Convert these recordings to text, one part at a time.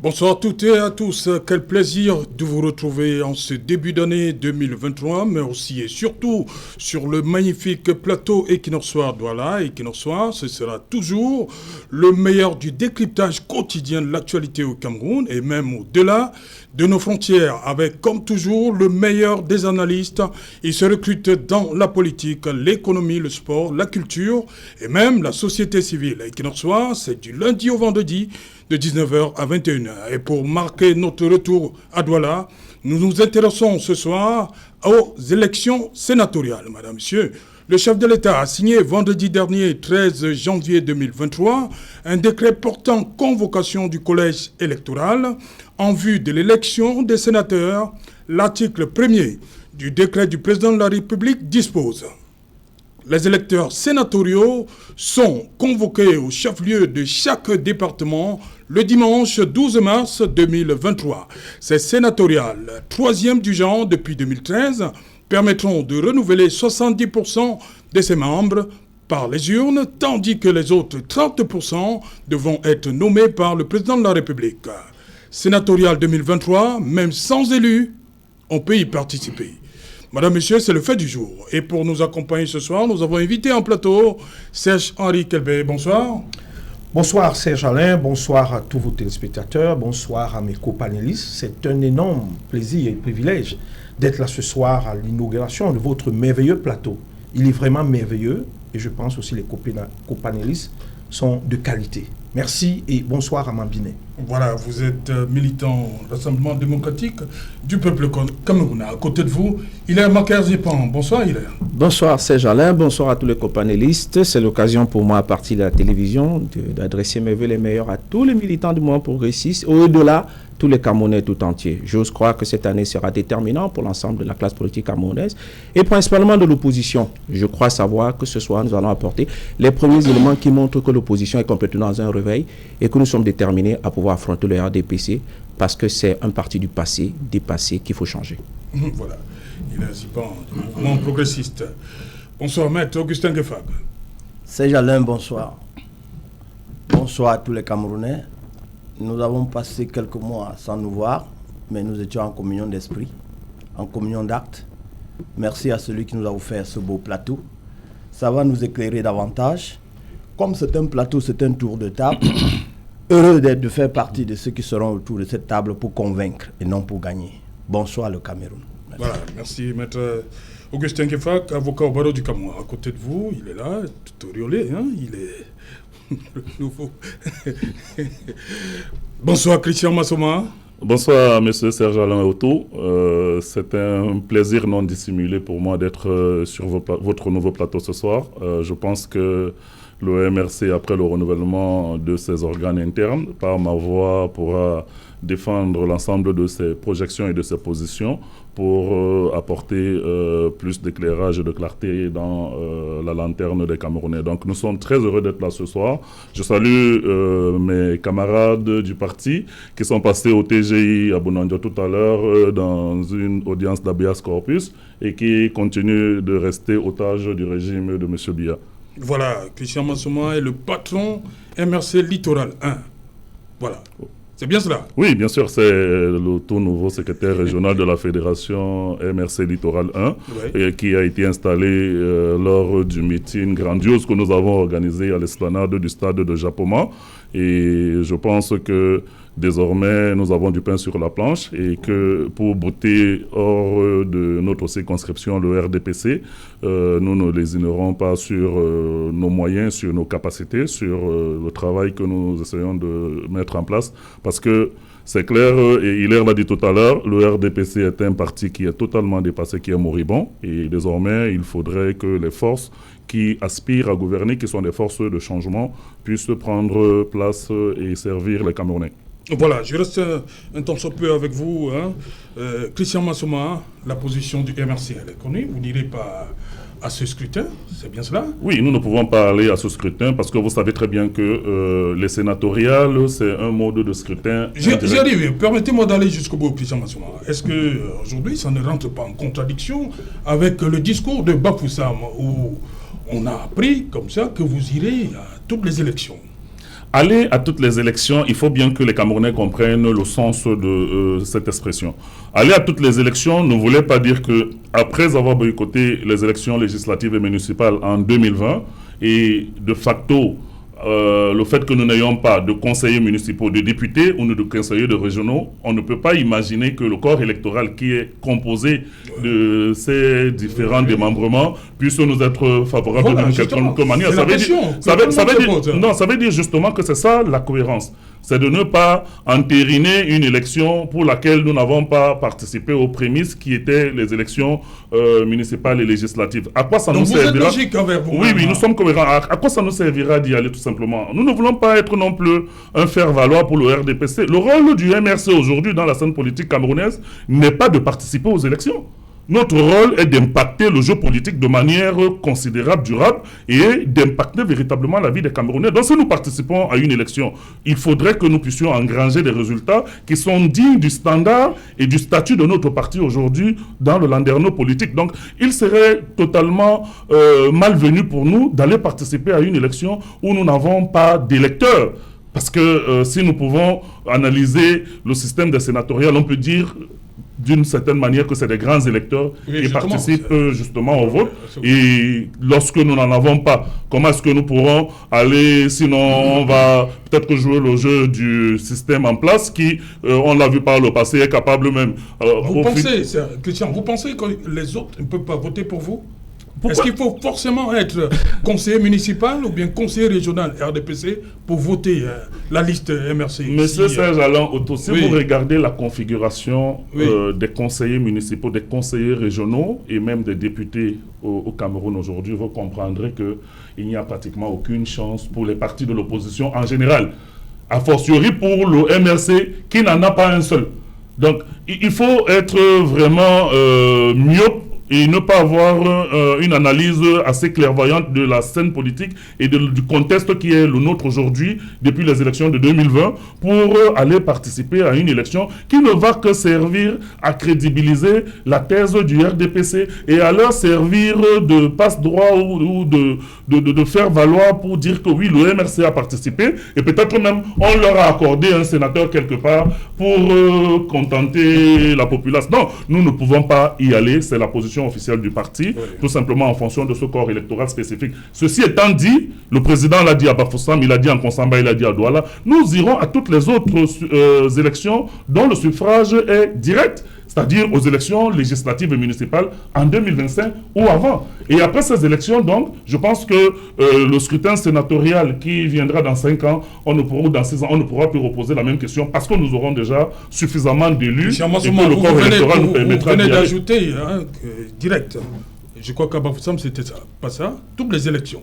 Bonsoir à toutes et à tous. Quel plaisir de vous retrouver en ce début d'année 2023, mais aussi et surtout sur le magnifique plateau équinoxoire Douala. Équinoxoire, ce sera toujours le meilleur du décryptage quotidien de l'actualité au Cameroun et même au-delà de nos frontières, avec comme toujours le meilleur des analystes. Ils se recrutent dans la politique, l'économie, le sport, la culture et même la société civile. Équinoxoire, c'est du lundi au vendredi de 19h à 21h. Et pour marquer notre retour à Douala, nous nous intéressons ce soir aux élections sénatoriales. Madame, Monsieur, le chef de l'État a signé vendredi dernier, 13 janvier 2023, un décret portant convocation du collège électoral en vue de l'élection des sénateurs. L'article 1er du décret du président de la République dispose: les électeurs sénatoriaux sont convoqués au chef-lieu de chaque département le dimanche 12 mars 2023. Ces sénatoriales, troisième du genre depuis 2013, permettront de renouveler 70% de ses membres par les urnes, tandis que les autres 30% devront être nommés par le président de la République. Sénatorial 2023, même sans élus, on peut y participer. Madame, Monsieur, c'est le fait du jour. Et pour nous accompagner ce soir, nous avons invité en plateau Serge-Henri Kelbey. Bonsoir. Bonsoir Serge Alain, bonsoir à tous vos téléspectateurs, bonsoir à mes copanélistes. C'est un énorme plaisir et privilège d'être là ce soir à l'inauguration de votre merveilleux plateau. Il est vraiment merveilleux et je pense aussi que les copanélistes sont de qualité. Merci et bonsoir à Mambinet. Voilà, vous êtes militant Rassemblement démocratique du peuple camerounais. À côté de vous, Hilaire Maker-Zipan. Bonsoir Hilaire. Bonsoir Serge Alain, bonsoir à tous les copanélistes. C'est l'occasion pour moi, à partir de la télévision, d'adresser mes vœux les meilleurs à tous les militants du mouvement progressiste, au-delà, tous les Camerounais tout entiers. J'ose croire que cette année sera déterminante pour l'ensemble de la classe politique camerounaise et principalement de l'opposition. Je crois savoir que ce soir, nous allons apporter les premiers éléments qui montrent que l'opposition est complètement dans un réveil et que nous sommes déterminés à pouvoir affronter le RDPC parce que c'est un parti du passé, dépassé, qu'il faut changer. Voilà. Il est ainsi pas du mouvement progressiste. Bonsoir, maître Augustin Gueffag. Serge Alain, bonsoir. Bonsoir à tous les Camerounais. Nous avons passé quelques mois sans nous voir, mais nous étions en communion d'esprit, en communion d'actes. Merci à celui qui nous a offert ce beau plateau. Ça va nous éclairer davantage. Comme c'est un plateau, c'est un tour de table. Heureux de faire partie de ceux qui seront autour de cette table pour convaincre et non pour gagner. Bonsoir le Cameroun. Merci. Voilà, merci maître Augustin Gueffag, avocat au barreau du Cameroun. À côté de vous, il est là, tout auréolé, hein, il est le nouveau. Bonsoir Christian Massoma. Bonsoir monsieur Serge Alain Otto. C'est un plaisir non dissimulé pour moi d'être sur votre nouveau plateau ce soir. Je pense que le MRC, après le renouvellement de ses organes internes, par ma voix, pourra défendre l'ensemble de ses projections et de ses positions pour apporter plus d'éclairage et de clarté dans la lanterne des Camerounais. Donc nous sommes très heureux d'être là ce soir. Je salue mes camarades du parti qui sont passés au TGI à Bounandio tout à l'heure dans une audience d'habeas corpus et qui continuent de rester otages du régime de M. Biya. Voilà, Christian Massoma est le patron MRC Littoral 1. Voilà. C'est bien cela? Oui, bien sûr, c'est le tout nouveau secrétaire régional de la fédération MRC Littoral 1 et qui a été installé lors du meeting grandiose que nous avons organisé à l'esplanade du stade de Japoma. Et je pense que désormais, nous avons du pain sur la planche et que pour bouter hors de notre circonscription, le RDPC, nous ne lésinerons pas sur nos moyens, sur nos capacités, sur le travail que nous essayons de mettre en place. Parce que c'est clair, et Hilaire l'a dit tout à l'heure, le RDPC est un parti qui est totalement dépassé, qui est moribond. Et désormais, il faudrait que les forces qui aspirent à gouverner, qui sont des forces de changement, puissent prendre place et servir les Camerounais. Voilà, je reste un temps soit peu avec vous. Hein. Christian Massoma, la position du MRC, elle est connue. Vous n'irez pas à ce scrutin, c'est bien cela? Oui, nous ne pouvons pas aller à ce scrutin parce que vous savez très bien que les sénatoriales, c'est un mode de scrutin. J'y arrive. Permettez-moi d'aller jusqu'au bout, Christian Massoma. Est-ce qu'aujourd'hui, ça ne rentre pas en contradiction avec le discours de Bafoussam où on a appris comme ça que vous irez à toutes les élections? aller à toutes les élections, il faut bien que les Camerounais comprennent le sens de cette expression. Aller à toutes les élections ne voulait pas dire que, après avoir boycotté les élections législatives et municipales en 2020, et de facto, le fait que nous n'ayons pas de conseillers municipaux, de députés ou de conseillers de régionaux, on ne peut pas imaginer que le corps électoral qui est composé de ces différents démembrements puisse nous être favorable d'une quelconque manière. Ça veut dire justement que c'est ça la cohérence. C'est de ne pas entériner une élection pour laquelle nous n'avons pas participé aux prémices qui étaient les élections municipales et législatives. À quoi ça nous servira? Donc vous êtes logique envers vous. Oui, nous sommes cohérents. À quoi ça nous servira d'y aller tout simplement? Nous ne voulons pas être non plus un faire-valoir pour le RDPC. Le rôle du MRC aujourd'hui dans la scène politique camerounaise n'est pas de participer aux élections. Notre rôle est d'impacter le jeu politique de manière considérable, durable, et d'impacter véritablement la vie des Camerounais. Donc si nous participons à une élection, il faudrait que nous puissions engranger des résultats qui sont dignes du standard et du statut de notre parti aujourd'hui dans le landerneau politique. Donc il serait totalement malvenu pour nous d'aller participer à une élection où nous n'avons pas d'électeurs. Parce que si nous pouvons analyser le système des sénatoriales, on peut dire d'une certaine manière que c'est des grands électeurs qui participent justement au vote. Et lorsque nous n'en avons pas, comment est-ce que nous pourrons aller, sinon on va peut-être jouer le jeu du système en place qui, on l'a vu par le passé, est capable même... Christian, vous pensez que les autres ne peuvent pas voter pour vous? Est-ce qu'il faut forcément être conseiller municipal ou bien conseiller régional RDPC pour voter la liste MRC? Monsieur Serge Alain Otto, si vous regardez la configuration des conseillers municipaux, des conseillers régionaux et même des députés au Cameroun aujourd'hui, vous comprendrez qu'il n'y a pratiquement aucune chance pour les partis de l'opposition en général. A fortiori pour le MRC qui n'en a pas un seul. Donc il faut être vraiment myope et ne pas avoir une analyse assez clairvoyante de la scène politique et du contexte qui est le nôtre aujourd'hui, depuis les élections de 2020, pour aller participer à une élection qui ne va que servir à crédibiliser la thèse du RDPC et à leur servir de passe-droit ou de faire valoir pour dire que oui, le MRC a participé et peut-être même on leur a accordé un sénateur quelque part pour contenter la population. Non, nous ne pouvons pas y aller, c'est la position officielle du parti, tout simplement en fonction de ce corps électoral spécifique. Ceci étant dit, le président l'a dit à Bafoussam, il l'a dit en Konsamba, il l'a dit à Douala, nous irons à toutes les autres élections dont le suffrage est direct, c'est-à-dire aux élections législatives et municipales en 2025 ou avant. Et après ces élections, donc, je pense que le scrutin sénatorial qui viendra dans 5 ans, ou dans 6 ans, on ne pourra plus reposer la même question parce que nous aurons déjà suffisamment d'élus et que le corps électoral nous permettra d'y aller. Vous venez d'ajouter, direct, je crois qu'à Bafoussam, c'était ça, pas ça, toutes les élections.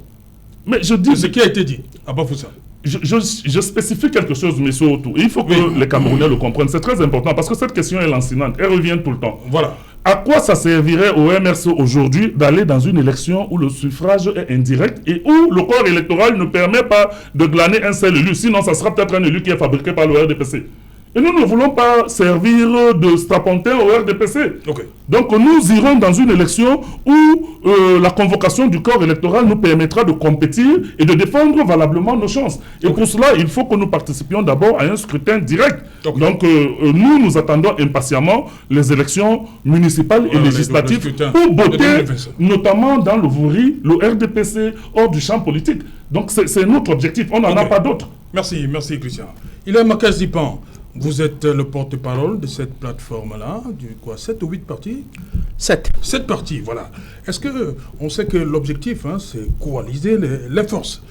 Mais je dis... Ce qui a été dit à Bafoussam. Je spécifie quelque chose, mais surtout, il faut que les Camerounais le comprennent. C'est très important parce que cette question est lancinante. Elle revient tout le temps. Voilà. À quoi ça servirait au MRC aujourd'hui d'aller dans une élection où le suffrage est indirect et où le corps électoral ne permet pas de glaner un seul élu? Sinon, ça sera peut-être un élu qui est fabriqué par le RDPC. Et nous ne voulons pas servir de strapontin au RDPC. Donc nous irons dans une élection où la convocation du corps électoral nous permettra de compétir et de défendre valablement nos chances. Et pour cela, il faut que nous participions d'abord à un scrutin direct. Donc nous attendons impatiemment les élections municipales et législatives pour voter, notamment dans le Vouri, le RDPC hors du champ politique. Donc c'est notre objectif, on n'en a pas d'autre. Merci Christian. Il est Makaz Dipan. Vous êtes le porte-parole de cette plateforme-là, 7 ou 8 partis? 7. 7 partis, voilà. Est-ce que, on sait que l'objectif, c'est coaliser les forces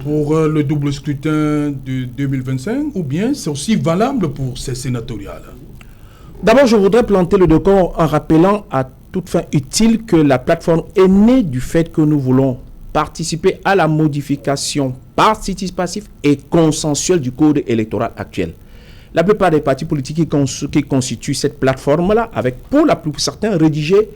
pour le double scrutin de 2025, ou bien c'est aussi valable pour ces sénatoriales? D'abord, je voudrais planter le décor en rappelant à toute fin utile que la plateforme est née du fait que nous voulons participer à la modification participative et consensuelle du code électoral actuel. La plupart des partis politiques qui constituent cette plateforme-là, avec pour certains rédigé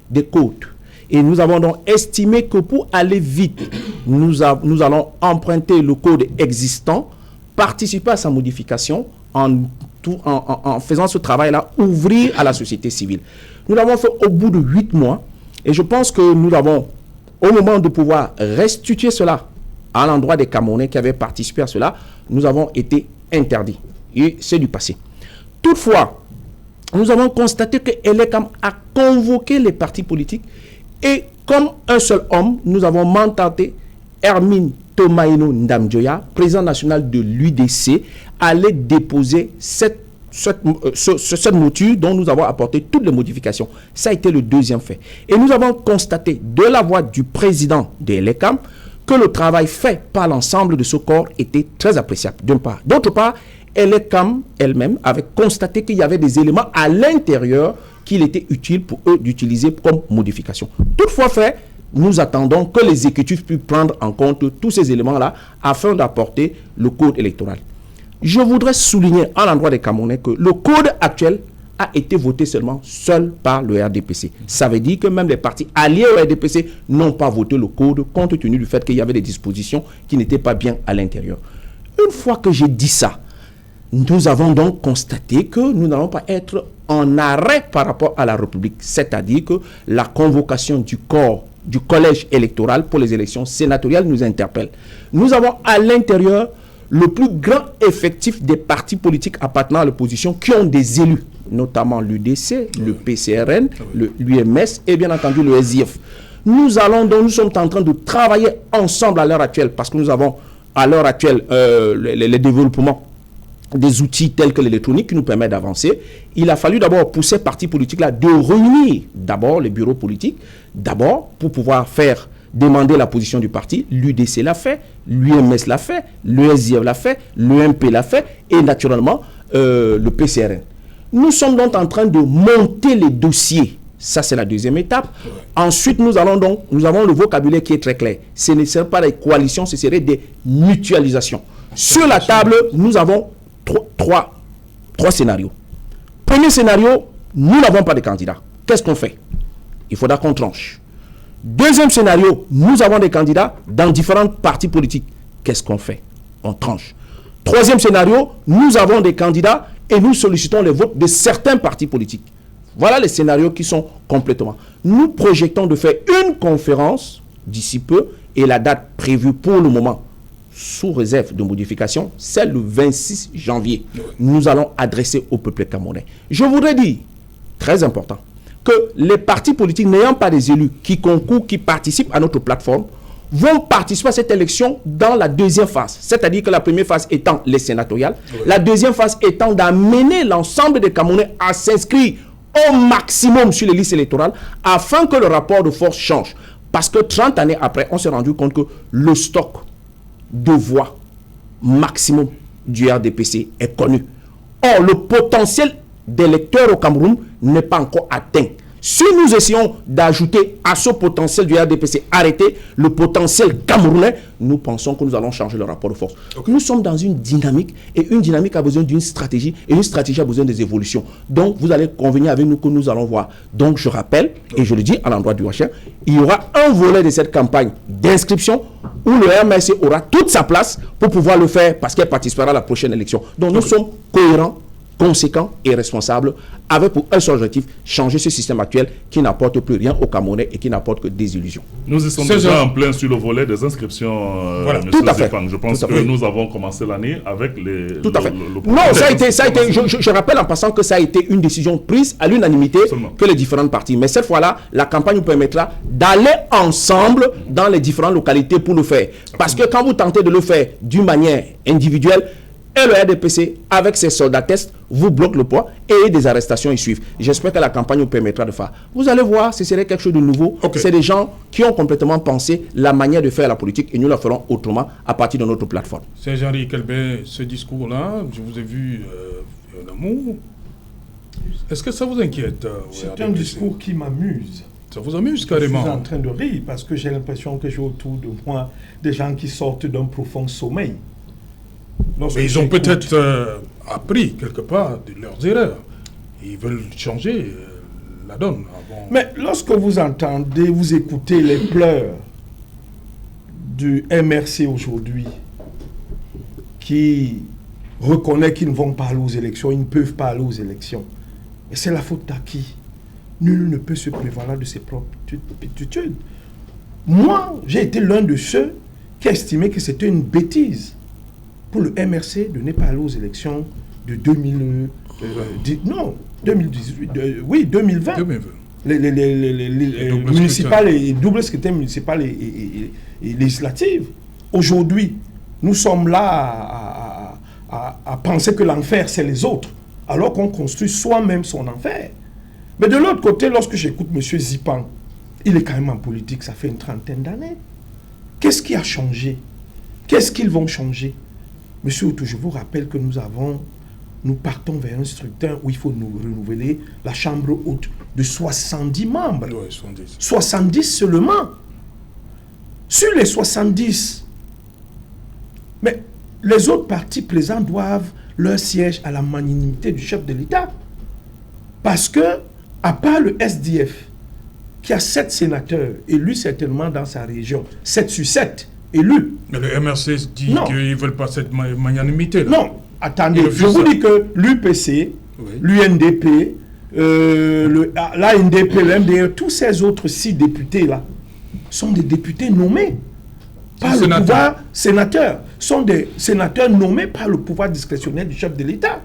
des codes. Et nous avons donc estimé que pour aller vite, nous allons emprunter le code existant, participer à sa modification, en faisant ce travail-là, ouvrir à la société civile. Nous l'avons fait au bout de 8 mois, et je pense que nous avons, au moment de pouvoir restituer cela à l'endroit des Camerounais qui avaient participé à cela, nous avons été interdits. Et c'est du passé. Toutefois, nous avons constaté que Elekam a convoqué les partis politiques et comme un seul homme, nous avons mandaté Hermine Tomaino Ndamdjoya, président national de l'UDC, aller déposer cette mouture dont nous avons apporté toutes les modifications. Ça a été le deuxième fait. Et nous avons constaté de la voix du président de Elekam que le travail fait par l'ensemble de ce corps était très appréciable, d'une part. D'autre part, Elekam elle-même avait constaté qu'il y avait des éléments à l'intérieur qu'il était utile pour eux d'utiliser comme modification. Toutefois fait, nous attendons que l'exécutif puisse prendre en compte tous ces éléments-là afin d'apporter le code électoral. Je voudrais souligner à l'endroit des Camerounais que le code actuel a été voté seul par le RDPC. Ça veut dire que même les partis alliés au RDPC n'ont pas voté le code compte tenu du fait qu'il y avait des dispositions qui n'étaient pas bien à l'intérieur. Une fois que j'ai dit ça, nous avons donc constaté que nous n'allons pas être en arrêt par rapport à la République. C'est-à-dire que la convocation du corps, du collège électoral pour les élections sénatoriales nous interpelle. Nous avons à l'intérieur le plus grand effectif des partis politiques appartenant à l'opposition qui ont des élus, notamment l'UDC, le PCRN, l'UMS et bien entendu le SIF. Nous sommes en train de travailler ensemble à l'heure actuelle parce que nous avons à l'heure actuelle les développements des outils tels que l'électronique qui nous permet d'avancer. Il a fallu d'abord pousser ces partis politiques-là de réunir d'abord les bureaux politiques, d'abord pour pouvoir demander la position du parti. L'UDC l'a fait, l'UMS l'a fait, l'ESIF l'a fait, l'EMP l'a fait et naturellement le PCRN. Nous sommes donc en train de monter les dossiers. Ça, c'est la deuxième étape. Ensuite, nous avons le vocabulaire qui est très clair. Ce ne serait pas des coalitions, ce serait des mutualisations. Sur la table, nous avons trois scénarios. Premier scénario, nous n'avons pas de candidats. Qu'est-ce qu'on fait? Il faudra qu'on tranche. Deuxième scénario, nous avons des candidats dans différents partis politiques. Qu'est-ce qu'on fait? On tranche. Troisième scénario, nous avons des candidats et nous sollicitons les votes de certains partis politiques. Voilà les scénarios qui sont complètement. Nous projetons de faire une conférence d'ici peu et la date prévue pour le moment, sous réserve de modification, c'est le 26 janvier. Nous allons adresser au peuple camerounais. Je voudrais dire, très important, que les partis politiques n'ayant pas des élus qui concourent, qui participent à notre plateforme, vont participer à cette élection dans la deuxième phase. C'est-à-dire que la première phase étant les sénatoriales, la deuxième phase étant d'amener l'ensemble des Camerounais à s'inscrire au maximum sur les listes électorales afin que le rapport de force change. Parce que 30 années après, on s'est rendu compte que le stock de voix maximum du RDPC est connu. Or, le potentiel d'électeurs au Cameroun n'est pas encore atteint. Si nous essayons d'ajouter à ce potentiel du RDPC, arrêter le potentiel camerounais, nous pensons que nous allons changer le rapport de force. Nous sommes dans une dynamique et une dynamique a besoin d'une stratégie et une stratégie a besoin des évolutions. Donc, vous allez convenir avec nous que nous allons voir. Donc, je rappelle, et je le dis à l'endroit du Rocher, il y aura un volet de cette campagne d'inscription où le RMSC aura toute sa place pour pouvoir le faire parce qu'elle participera à la prochaine élection. Donc, nous sommes cohérents, conséquents et responsables avec pour un seul objectif, changer ce système actuel qui n'apporte plus rien aux Camerounais et qui n'apporte que des illusions. Nous y sommes déjà en plein sur le volet des inscriptions, voilà, M. tout à fait. Je pense que nous avons commencé l'année avec les... Tout à fait. Non, ça a été je rappelle en passant que ça a été une décision prise à l'unanimité que les différentes parties. Mais cette fois-là, la campagne nous permettra d'aller ensemble dans les différentes localités pour le faire. Parce que quand vous tentez de le faire d'une manière individuelle, et le RDPC, avec ses soldats tests, vous bloque le poids et des arrestations y suivent. J'espère que la campagne nous permettra de faire. Vous allez voir, ce serait quelque chose de nouveau. C'est des gens qui ont complètement pensé la manière de faire la politique et nous la ferons autrement à partir de notre plateforme. C'est Jean-Henri Kelbet, ce discours-là, je vous ai vu en amour. Est-ce que ça vous inquiète? C'est un discours qui m'amuse. Ça vous amuse carrément? Je suis en train de rire parce que j'ai l'impression que j'ai autour de moi des gens qui sortent d'un profond sommeil. Mais ils ont peut-être appris quelque part de leurs erreurs. Ils veulent changer la donne. Mais lorsque vous entendez, vous écoutez les pleurs du MRC aujourd'hui, qui reconnaît qu'ils ne vont pas aller aux élections, ils ne peuvent pas aller aux élections. Et c'est la faute à qui? Nul ne peut se prévaloir de ses propres aptitudes. Moi, j'ai été l'un de ceux qui a estimé que c'était une bêtise pour le MRC de ne pas aller aux élections de 2020. Les municipales et double scrutin municipal et législative. Aujourd'hui, nous sommes là à penser que l'enfer, c'est les autres, alors qu'on construit soi-même son enfer. Mais de l'autre côté, lorsque j'écoute M. Zipan, il est quand même en politique, ça fait une trentaine d'années. Qu'est-ce qui a changé? Qu'est-ce qu'ils vont changer? Monsieur Outou, je vous rappelle que nous partons vers un scrutin où il faut nous renouveler la chambre haute de 70 membres. Ouais, 70. 70 seulement. Sur les 70, mais les autres partis présents doivent leur siège à la magnanimité du chef de l'État. Parce que, à part le SDF, qui a 7 sénateurs élus certainement dans sa région, 7 sur 7 élus. Mais le MRC dit qu'ils ne veulent pas cette magnanimité. Là. Non, attendez, je vous dis que l'UPC, l'UNDP, l'ANDP, l'MDR, tous ces autres 6 députés-là sont des députés nommés par le pouvoir sénateur, sont des sénateurs nommés par le pouvoir discrétionnaire du chef de l'État.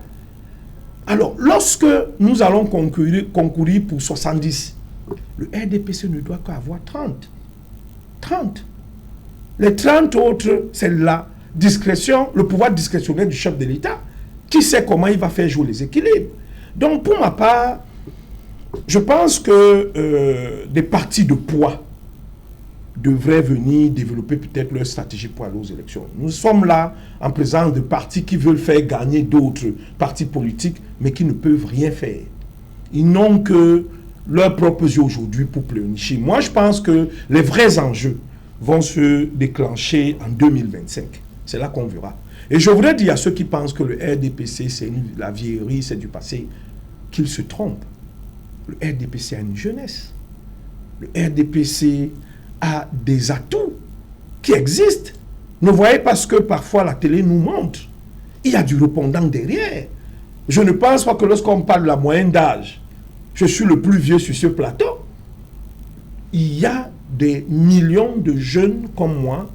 Alors, lorsque nous allons concourir pour 70, le RDPC ne doit qu'avoir 30. 30. Les 30 autres, c'est la discrétion, le pouvoir discrétionnaire du chef de l'État, qui sait comment il va faire jouer les équilibres. Donc, pour ma part, je pense que des partis de poids devraient venir développer peut-être leur stratégie pour aller aux élections. Nous sommes là en présence de partis qui veulent faire gagner d'autres partis politiques, mais qui ne peuvent rien faire. Ils n'ont que leurs propres yeux aujourd'hui pour pleurnicher. Moi, je pense que les vrais enjeux vont se déclencher en 2025. C'est là qu'on verra. Et je voudrais dire à ceux qui pensent que le RDPC, c'est la vieillerie, c'est du passé, qu'ils se trompent. Le RDPC a une jeunesse. Le RDPC a des atouts qui existent. Ne voyez pas ce que parfois la télé nous montre. Il y a du répondant derrière. Je ne pense pas que lorsqu'on parle de la moyenne d'âge, je suis le plus vieux sur ce plateau. Il y a des millions de jeunes comme moi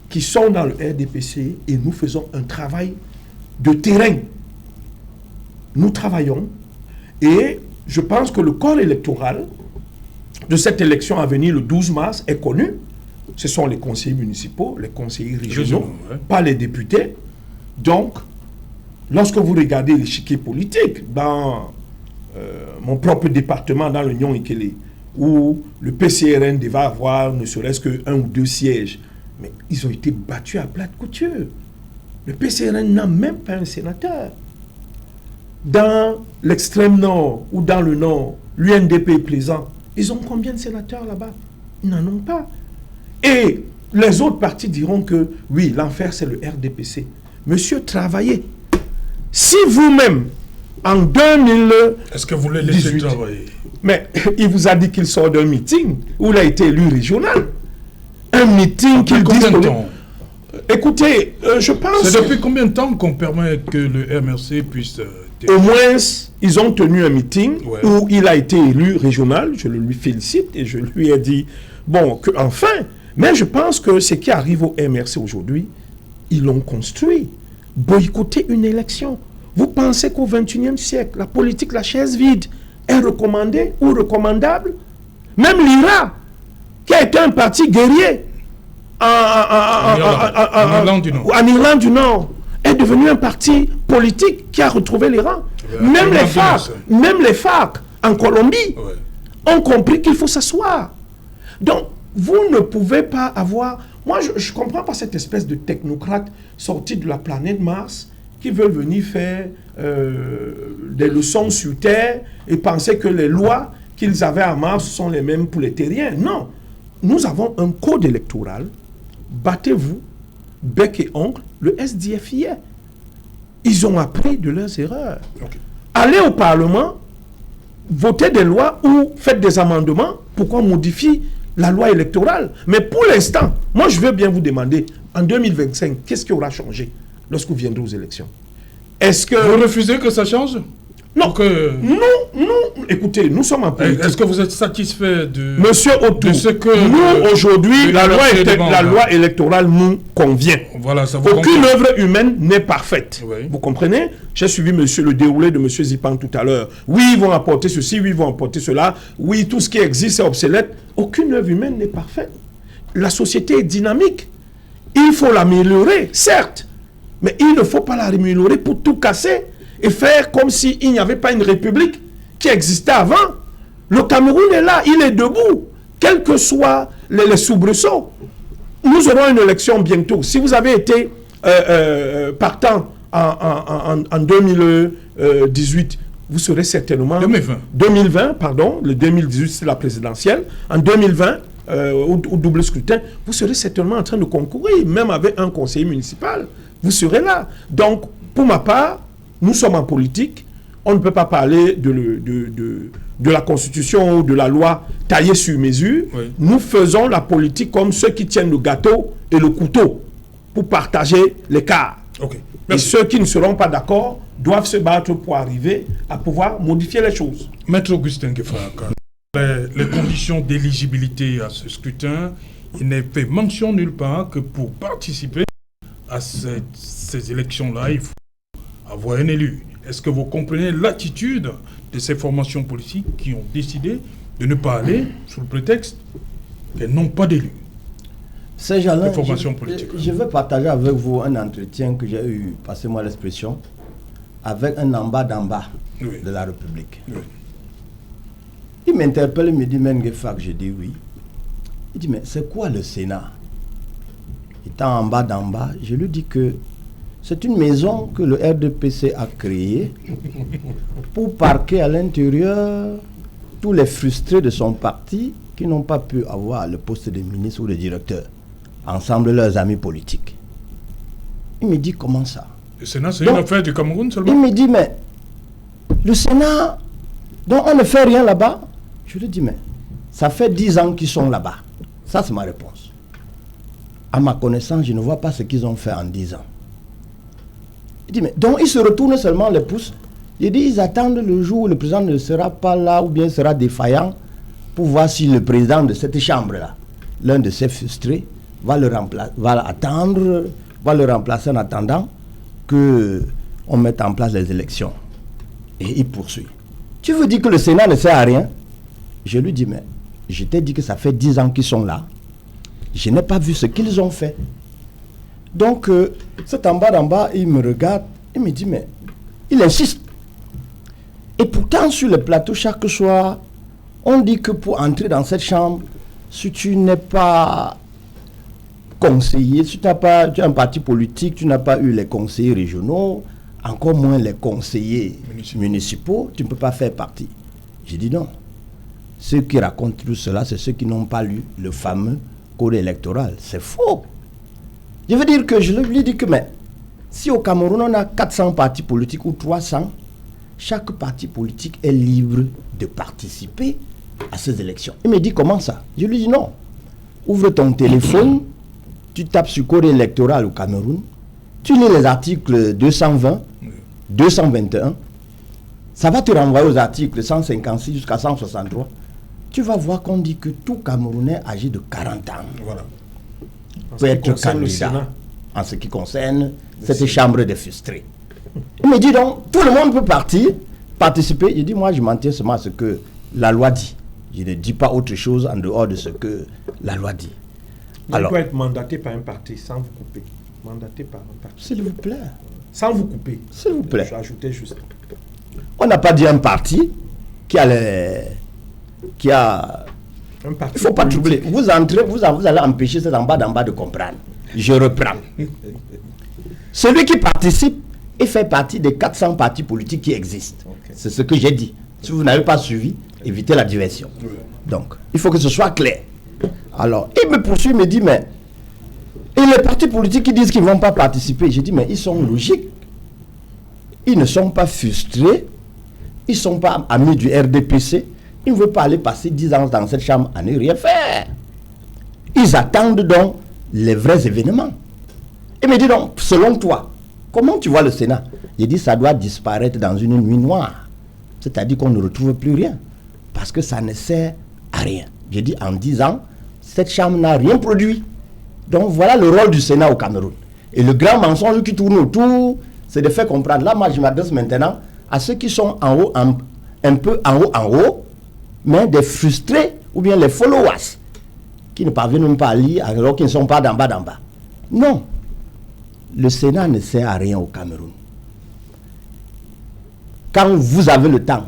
qui sont dans le RDPC et nous faisons un travail de terrain. Nous travaillons et je pense que le corps électoral de cette élection à venir le 12 mars est connu. Ce sont les conseillers municipaux, les conseillers régionaux, pas les députés. Donc, lorsque vous regardez l'échiquier politique dans mon propre département, dans le Nyon-Ikele, où le PCRN devait avoir ne serait-ce qu'un ou 2 sièges, mais ils ont été battus à plat de couture. Le PCRN n'a même pas un sénateur. Dans l'extrême nord ou dans le nord, l'UNDP est présent. Ils ont combien de sénateurs là-bas? Ils n'en ont pas. Et les autres partis diront que oui, l'enfer c'est le RDPC. Monsieur, travaillez. Si vous-même, en 2000... Est-ce que vous le laissez travailler? Mais il vous a dit qu'il sort d'un meeting où il a été élu régional. Un meeting qu'il dit... Combien de temps? Écoutez, je pense... C'est depuis combien de temps qu'on permet que le MRC puisse... Au moins, ils ont tenu un meeting où il a été élu régional. Je lui félicite et je lui ai dit, bon, enfin, mais je pense que ce qui arrive au MRC aujourd'hui, ils l'ont construit. Boycotter une élection. Vous pensez qu'au XXIe siècle, la politique, la chaise vide, est recommandée ou recommandable? Même l'IRA, qui a été un parti guerrier en Irlande du Nord, est devenu un parti politique qui a retrouvé les rangs. Même les FARC en Colombie ont compris qu'il faut s'asseoir. Donc, vous ne pouvez pas avoir... Moi, je ne comprends pas cette espèce de technocrate sorti de la planète Mars qui veulent venir faire des leçons sur Terre et penser que les lois qu'ils avaient à Mars sont les mêmes pour les terriens. Non. Nous avons un code électoral. Battez-vous, bec et ongle, le SDF y est. Ils ont appris de leurs erreurs. Allez au Parlement, votez des lois ou faites des amendements pour qu'on modifie la loi électorale. Mais pour l'instant, moi je veux bien vous demander, en 2025, qu'est-ce qui aura changé lorsque vous viendrez aux élections? Est-ce que... Vous refusez que ça change? Non, écoutez, nous sommes en politique. Est-ce que vous êtes satisfait de... Monsieur Otto, de ce que... nous, aujourd'hui, la loi électorale nous convient. Voilà, ça vous Aucune œuvre humaine n'est parfaite. Oui. Vous comprenez? J'ai suivi le déroulé de monsieur Zipan tout à l'heure. Oui, ils vont apporter ceci, oui, ils vont apporter cela. Oui, tout ce qui existe est obsolète. Aucune œuvre humaine n'est parfaite. La société est dynamique. Il faut l'améliorer, certes. Mais il ne faut pas l'améliorer pour tout casser et faire comme s'il n'y avait pas une république qui existait avant. Le Cameroun est là, il est debout, quels que soient les soubresauts. Nous aurons une élection bientôt. Si vous avez été partant en 2018, vous serez certainement... 2020, pardon. Le 2018, c'est la présidentielle. En 2020, au double scrutin, vous serez certainement en train de concourir, même avec un conseiller municipal. Vous serez là. Donc, pour ma part, nous sommes en politique. On ne peut pas parler de la Constitution ou de la loi taillée sur mesure. Oui. Nous faisons la politique comme ceux qui tiennent le gâteau et le couteau pour partager l'écart. Okay. Et ceux qui ne seront pas d'accord doivent se battre pour arriver à pouvoir modifier les choses. Maître Augustin Gueffaka, les conditions d'éligibilité à ce scrutin, il n'est fait mention nulle part que pour participer à ces élections-là, il faut avoir un élu. Est-ce que vous comprenez l'attitude de ces formations politiques qui ont décidé de ne pas aller sous le prétexte qu'elles n'ont pas d'élu? Saint-Jalin, je veux partager avec vous un entretien que j'ai eu, passez-moi l'expression, avec un en bas de la République. Oui. Il m'interpelle, il me dit, Menguefak, je dis oui. Il dit, mais c'est quoi le Sénat? Étant en bas je lui dis que c'est une maison que le RDPC a créée pour parquer à l'intérieur tous les frustrés de son parti qui n'ont pas pu avoir le poste de ministre ou de directeur, ensemble leurs amis politiques. Il me dit, comment ça? Le Sénat, c'est une affaire du Cameroun seulement? Il me dit, mais le Sénat, donc on ne fait rien là-bas? Je lui dis, mais ça fait 10 ans qu'ils sont là-bas. Ça, c'est ma réponse. À ma connaissance, je ne vois pas ce qu'ils ont fait en 10 ans. Il dit, mais donc ils se retournent seulement les pouces. Il dit, ils attendent le jour où le président ne sera pas là ou bien sera défaillant pour voir si le président de cette chambre-là, l'un de ces frustrés, va le remplacer en attendant qu'on mette en place les élections. Et il poursuit. Tu veux dire que le Sénat ne sert à rien? Je lui dis, mais je t'ai dit que ça fait 10 ans qu'ils sont là. Je n'ai pas vu ce qu'ils ont fait. Donc, cet en bas, il me regarde, il me dit, mais il insiste. Et pourtant, sur le plateau, chaque soir, on dit que pour entrer dans cette chambre, si tu n'es pas conseiller, si tu as un parti politique, tu n'as pas eu les conseillers régionaux, encore moins les conseillers municipaux, tu ne peux pas faire partie. J'ai dit non. Ceux qui racontent tout cela, c'est ceux qui n'ont pas lu le fameux code électoral. C'est faux. Je veux dire que je lui dis que, mais si au Cameroun on a 400 partis politiques ou 300, chaque parti politique est libre de participer à ces élections. Il me dit, comment ça? Je lui dis non. Ouvre ton téléphone, tu tapes sur code électoral au Cameroun, tu lis les articles 220, 221, ça va te renvoyer aux articles 156 jusqu'à 163. Tu vas voir qu'on dit que tout Camerounais âgé de 40 ans peut être candidat en ce qui concerne cette chambre de frustrés. Il me dit donc, tout le monde peut participer. Il dit, moi je m'en tiens seulement à ce que la loi dit. Je ne dis pas autre chose en dehors de ce que la loi dit. Alors, peut être mandaté par un parti sans vous couper. Mandaté par un parti. S'il vous plaît. Sans vous couper. S'il vous plaît. Je vais ajouter juste. On n'a pas dit un parti qui a un parti. Il ne faut pas troubler. Vous entrez, vous allez empêcher cet en bas de comprendre. Je reprends. Celui qui participe et fait partie des 400 partis politiques qui existent. Okay. C'est ce que j'ai dit. Si vous n'avez pas suivi, évitez la diversion. Oui. Donc, il faut que ce soit clair. Alors, il me poursuit, il me dit, mais... Et les partis politiques qui disent qu'ils ne vont pas participer, j'ai dit, mais ils sont logiques. Ils ne sont pas frustrés. Ils ne sont pas amis du RDPC. Ils ne veulent pas aller passer 10 ans dans cette chambre à ne rien faire. Ils attendent donc les vrais événements. Il me dit donc, selon toi, comment tu vois le Sénat? J'ai dit, ça doit disparaître dans une nuit noire. c'est-à-dire qu'on ne retrouve plus rien. Parce que ça ne sert à rien. J'ai dit en 10 ans, cette chambre n'a rien produit. Donc voilà le rôle du Sénat au Cameroun. Et le grand mensonge qui tourne autour, c'est de faire comprendre. Là, moi, je m'adresse maintenant à ceux qui sont en haut, un peu en haut, mais des frustrés ou bien les followers qui ne parviennent même pas à lire alors qu'ils ne sont pas d'en bas. Non. Le Sénat ne sert à rien au Cameroun. Quand vous avez le temps,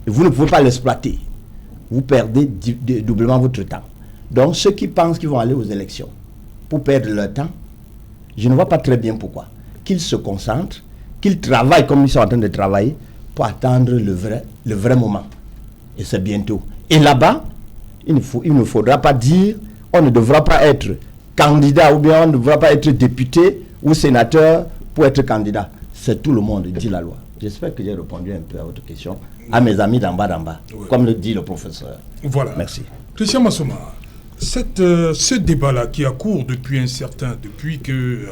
et vous ne pouvez pas l'exploiter, vous perdez doublement votre temps. Donc ceux qui pensent qu'ils vont aller aux élections pour perdre leur temps, je ne vois pas très bien pourquoi. Qu'ils se concentrent, qu'ils travaillent comme ils sont en train de travailler pour attendre le vrai moment. Et c'est bientôt. Et là-bas, il ne faudra pas dire on ne devra pas être candidat ou bien on ne devra pas être député ou sénateur pour être candidat. C'est tout le monde, dit la loi. J'espère que j'ai répondu un peu à votre question, à mes amis d'en bas, oui, comme le dit le professeur. Voilà. Merci. Christian Massoma, ce débat-là qui a cours depuis que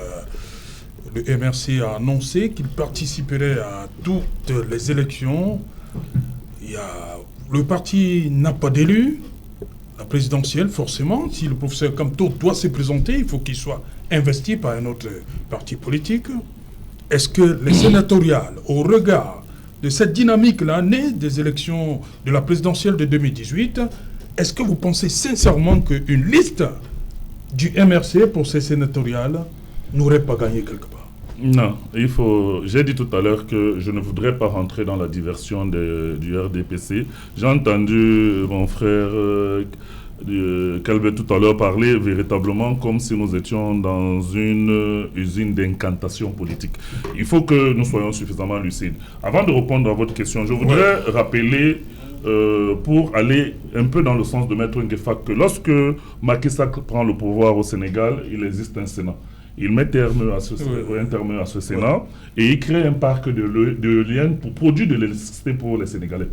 le MRC a annoncé qu'il participerait à toutes les élections, le parti n'a pas d'élu, la présidentielle forcément, si le professeur Kamto doit se présenter, il faut qu'il soit investi par un autre parti politique. Est-ce que les sénatoriales, au regard de cette dynamique-là, née des élections de la présidentielle de 2018, est-ce que vous pensez sincèrement qu'une liste du MRC pour ces sénatoriales n'aurait pas gagné quelque part? Non, j'ai dit tout à l'heure que je ne voudrais pas rentrer dans la diversion du RDPC. J'ai entendu mon frère Calvet tout à l'heure parler véritablement comme si nous étions dans une usine d'incantation politique. Il faut que nous soyons suffisamment lucides. Avant de répondre à votre question, je voudrais rappeler, pour aller un peu dans le sens de Maître Ngefak, que lorsque Macky Sall prend le pouvoir au Sénégal, il existe un Sénat. Il met un terme à ce Sénat et il crée un parc de liens pour produire de l'électricité pour les Sénégalais.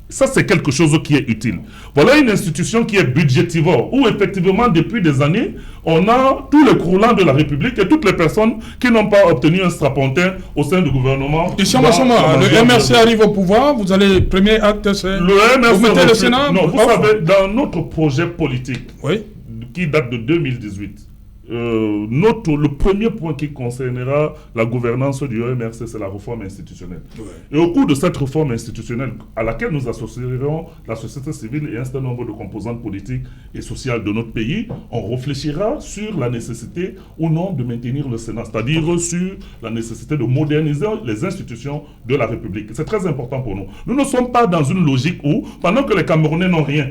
Ça, c'est quelque chose qui est utile. Voilà une institution qui est budgétivore, où effectivement, depuis des années, on a tous les croulants de la République et toutes les personnes qui n'ont pas obtenu un strapontin au sein du gouvernement. Le MRC arrive au pouvoir, vous allez, premier acte, c'est... Le MRC... Vous mettez le Sénat? Non, vous savez, dans notre projet politique, qui date de 2018, le premier point qui concernera la gouvernance du MRC, c'est la réforme institutionnelle. Et au cours de cette réforme institutionnelle, à laquelle nous associerons la société civile et un certain nombre de composantes politiques et sociales de notre pays, on réfléchira sur la nécessité ou non de maintenir le Sénat, c'est-à-dire sur la nécessité de moderniser les institutions de la République. C'est très important pour nous. Nous ne sommes pas dans une logique où, pendant que les Camerounais n'ont rien,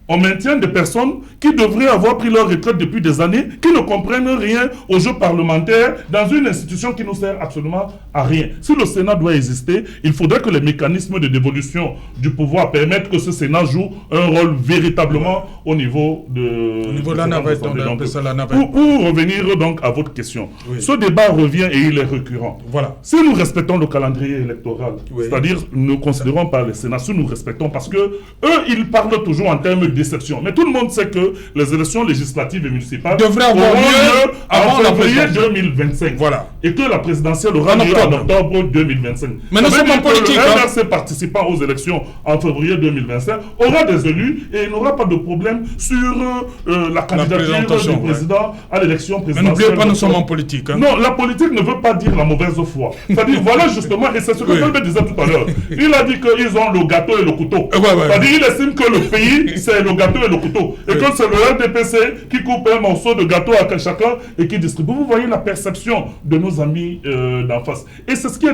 on maintient des personnes qui devraient avoir pris leur retraite depuis des années, qui ne comprennent rien aux jeux parlementaires, dans une institution qui ne sert absolument à rien. Si le Sénat doit exister, il faudrait que les mécanismes de dévolution du pouvoir permettent que ce Sénat joue un rôle véritablement au niveau de la navette. Pour revenir donc à votre question, ce débat revient et il est récurrent. Voilà. Si nous respectons le calendrier électoral, c'est-à-dire nous ne considérons pas le Sénat, si nous respectons, parce que eux, ils parlent toujours en termes de déception. Mais tout le monde sait que les élections législatives et municipales devraient avoir lieu avant en février 2025. Voilà. Et que la présidentielle aura lieu en octobre 2025. Mais nous sommes en politique. Le MRC participant aux élections en février 2025 aura des élus et il n'aura pas de problème sur la candidature du président à l'élection présidentielle. Mais n'oubliez pas, nous sommes en politique. Non, la politique ne veut pas dire la mauvaise foi. C'est-à-dire, voilà justement, et c'est ce que Calvet disait tout à l'heure. Il a dit qu'ils ont le gâteau et le couteau. C'est-à-dire, il estime que le pays, c'est le gâteau et le couteau. Et que c'est le RDPC qui coupe un morceau de gâteau à chacun et qui distribue. Vous voyez la perception de nos amis d'en face. Et c'est ce qui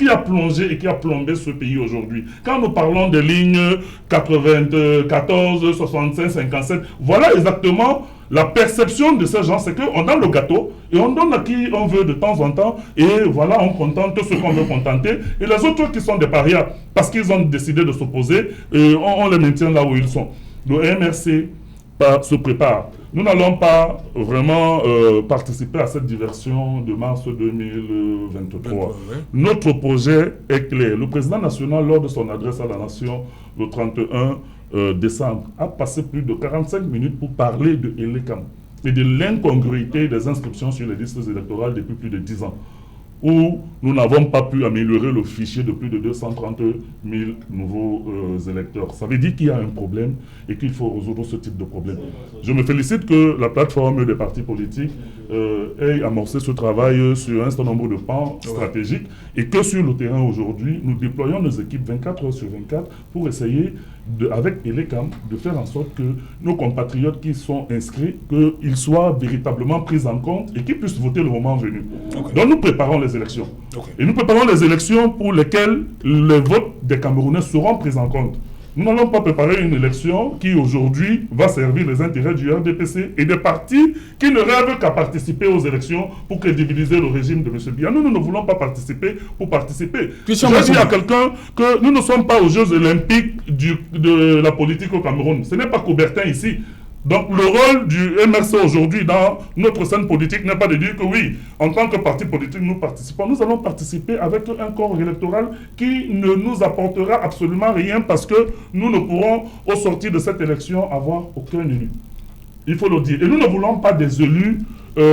a plongé et qui a plombé ce pays aujourd'hui. Quand nous parlons des lignes 94, 65, 57, voilà exactement la perception de ces gens, c'est qu'on a le gâteau et on donne à qui on veut de temps en temps et voilà, on contente ceux qu'on veut contenter et les autres qui sont des parias parce qu'ils ont décidé de s'opposer, on les maintient là où ils sont. Le MRC se prépare. Nous n'allons pas vraiment participer à cette diversion de mars 2023. Notre projet est clair. Le président national, lors de son adresse à la nation le 31 décembre, a passé plus de 45 minutes pour parler de Elekam et de l'incongruité des inscriptions sur les listes électorales depuis plus de 10 ans. où nous n'avons pas pu améliorer le fichier de plus de 230 000 nouveaux électeurs. Ça veut dire qu'il y a un problème et qu'il faut résoudre ce type de problème. Je me félicite que la plateforme des partis politiques ait amorcé ce travail sur un certain nombre de pans stratégiques et que sur le terrain aujourd'hui, nous déployons nos équipes 24 heures sur 24 pour essayer, avec Elecam, de faire en sorte que nos compatriotes qui sont inscrits, qu'ils soient véritablement pris en compte et qu'ils puissent voter le moment venu. Donc nous préparons les élections. Et nous préparons les élections pour lesquelles les votes des Camerounais seront pris en compte. Nous n'allons pas préparer une élection qui aujourd'hui va servir les intérêts du RDPC et des partis qui ne rêvent qu'à participer aux élections pour crédibiliser le régime de M. Biya. Nous ne voulons pas participer pour participer. Je dis à quelqu'un que nous ne sommes pas aux Jeux Olympiques de la politique au Cameroun. Ce n'est pas Coubertin ici. Donc le rôle du MRC aujourd'hui dans notre scène politique n'est pas de dire que oui, en tant que parti politique, nous participons. Nous allons participer avec un corps électoral qui ne nous apportera absolument rien parce que nous ne pourrons, au sortir de cette élection, avoir aucun élu. Il faut le dire. Et nous ne voulons pas des élus qu'on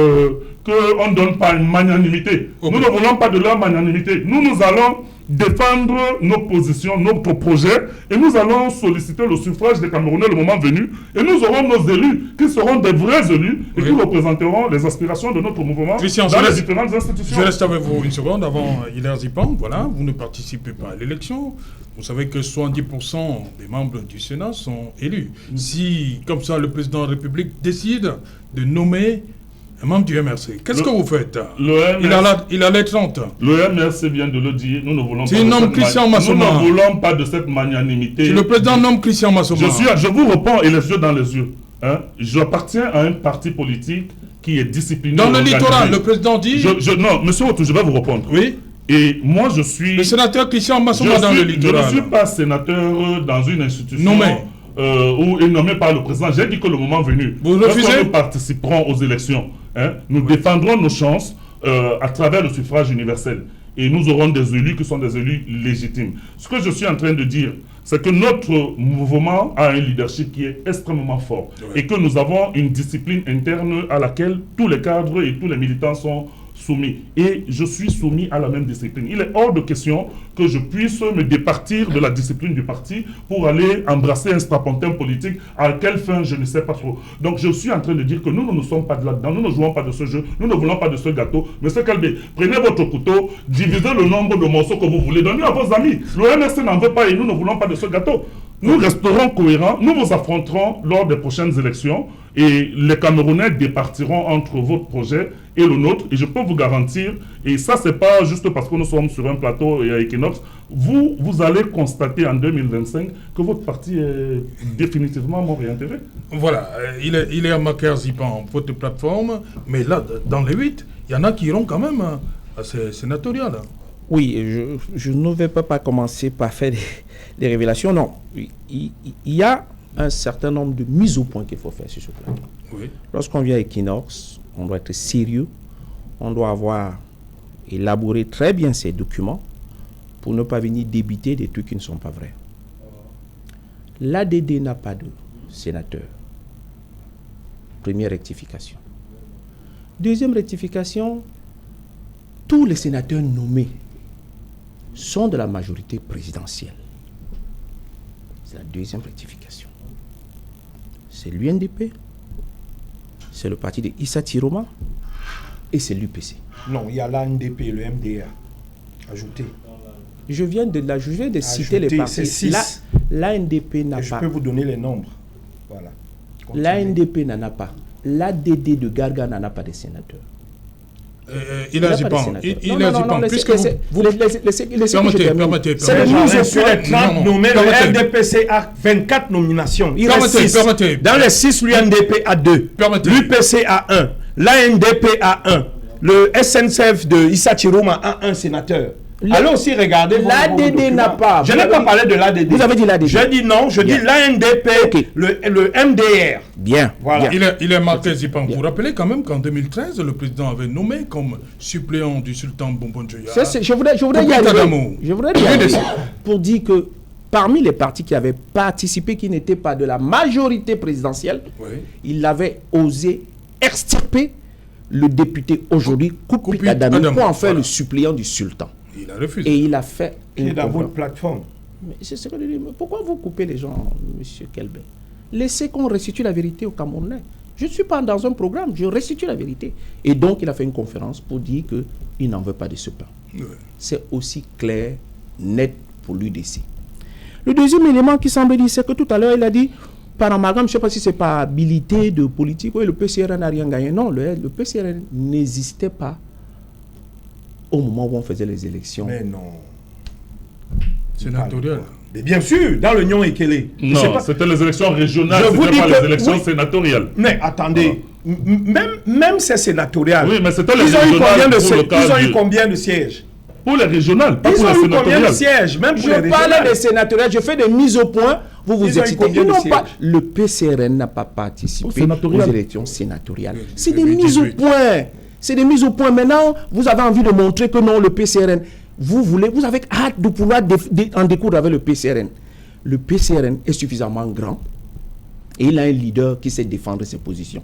ne donne pas une magnanimité. Nous ne voulons pas de leur magnanimité. Nous allons défendre nos positions, notre projet, et nous allons solliciter le suffrage des Camerounais le moment venu, et nous aurons nos élus qui seront des vrais élus et qui représenteront les aspirations de notre mouvement dans les différentes institutions. Je reste avec vous une seconde avant Hilaire Zipan. Voilà, vous ne participez pas à l'élection. Vous savez que 70% des membres du Sénat sont élus. Si, comme ça, le président de la République décide de nommer un membre du MRC, qu'est-ce que vous faites? Il a les 30. Le MRC vient de le dire, nous ne voulons pas Nous ne voulons pas de cette magnanimité. Si le président nomme Christian Massoma. Je vous réponds et les yeux dans les yeux. Hein? J'appartiens à un parti politique qui est discipliné. Dans le littoral, le président dit... Non, monsieur Otou, je vais vous répondre. Oui. Et moi, je suis... Le sénateur Christian Massoma dans le littoral. Je ne suis pas sénateur dans une institution... ou est nommé par le président. J'ai dit que le moment venu, lorsque nous participerons aux élections, nous défendrons nos chances à travers le suffrage universel. Et nous aurons des élus qui sont des élus légitimes. Ce que je suis en train de dire, c'est que notre mouvement a un leadership qui est extrêmement fort. Et que nous avons une discipline interne à laquelle tous les cadres et tous les militants sont soumis. Et je suis soumis à la même discipline. Il est hors de question que je puisse me départir de la discipline du parti pour aller embrasser un strapontin politique. À quelle fin, je ne sais pas trop. Donc je suis en train de dire que nous ne sommes pas de là-dedans, nous ne jouons pas de ce jeu, nous ne voulons pas de ce gâteau. Monsieur Kalbé, prenez votre couteau, divisez le nombre de morceaux que vous voulez, donnez à vos amis. Le MRC n'en veut pas et nous ne voulons pas de ce gâteau. Nous resterons cohérents, nous vous affronterons lors des prochaines élections et les Camerounais départiront entre votre projet et le nôtre. Et je peux vous garantir, et ça c'est pas juste parce que nous sommes sur un plateau et à Equinox, vous allez constater en 2025 que votre parti est définitivement mort et enterré. Voilà, il est à Maker Zipan, votre plateforme, mais là, dans les 8, il y en a qui iront quand même à ces sénatoriales. Oui, je ne vais pas commencer par faire des révélations. Non, il y a un certain nombre de mises au point qu'il faut faire sur ce plan. Oui. Lorsqu'on vient à Equinox, on doit être sérieux. On doit avoir élaboré très bien ces documents pour ne pas venir débiter des trucs qui ne sont pas vrais. L'ADD n'a pas de sénateur. Première rectification. Deuxième rectification, tous les sénateurs nommés sont de la majorité présidentielle. C'est la deuxième rectification. C'est l'UNDP, c'est le parti de Issa Tiroma et c'est l'UPC. Non, il y a l'ANDP et le MDA. Ajouté. Je viens de citer les partis. L'ANDP n'a pas. Je peux vous donner les nombres. Voilà. L'ANDP n'en a pas. L'ADD de Garga n'en a pas de sénateurs. Il a dit pas. Puisque vous... Permettez. C'est nous sur les 30 nommés, le RDPC a 24 nominations. Il reste 6. Dans les 6, l'UNDP a 2. L'UPC a 1. L'ANDP a 1. Le SNCF de Issa Tiroma a 1 sénateur. Allez aussi regarder. L'ADD n'a pas. Je n'ai pas parlé de l'ADD. Vous avez dit l'ADD. Je dis non, je dis l'ANDP, okay. le MDR. Bien. Voilà. Il est marqué Zipan. Vous vous rappelez quand même qu'en 2013, le président avait nommé comme suppléant du sultan Bonbon Joya. Je voudrais y aller pour dire que parmi les partis qui avaient participé, qui n'étaient pas de la majorité présidentielle, il avait osé extirper le député aujourd'hui, Koupit Adami, pour en faire le suppléant du sultan. Il a refusé. Et il a fait Qui est dans votre plateforme. Mais c'est ce que je dis. Mais pourquoi vous coupez les gens, M. Kelbe? Laissez qu'on restitue la vérité aux Camerounais. Je ne suis pas dans un programme, je restitue la vérité. Et donc, il a fait une conférence pour dire qu'il n'en veut pas de ce pain. Ouais. C'est aussi clair, net pour l'UDC. Le deuxième élément qui semble dire, c'est que tout à l'heure, il a dit, par amalgame, je ne sais pas si c'est par habilité de politique, oui, le PCRN n'a rien gagné. Non, le PCRN n'existait pas au moment où on faisait les élections. Mais non. Sénatorial. Mais bien sûr, dans le Nyon Ekele. Non, c'était les élections régionales, c'était pas les élections sénatoriales. Mais attendez, même ces sénatoriales, oui, mais c'était les ils ont eu combien de sièges? Pour les régionales, pas ils pour les sénatoriales. Ils ont eu combien de sièges? Même pour les régionales. Je parlais des sénatoriales, je fais des mises au point, vous excitez. Pas, le PCRN n'a pas participé aux élections sénatoriales. C'est des mises au point. C'est des mises au point. Maintenant, vous avez envie de montrer que non, le PCRN... Vous avez hâte de pouvoir en découdre avec le PCRN. Le PCRN est suffisamment grand et il a un leader qui sait défendre ses positions.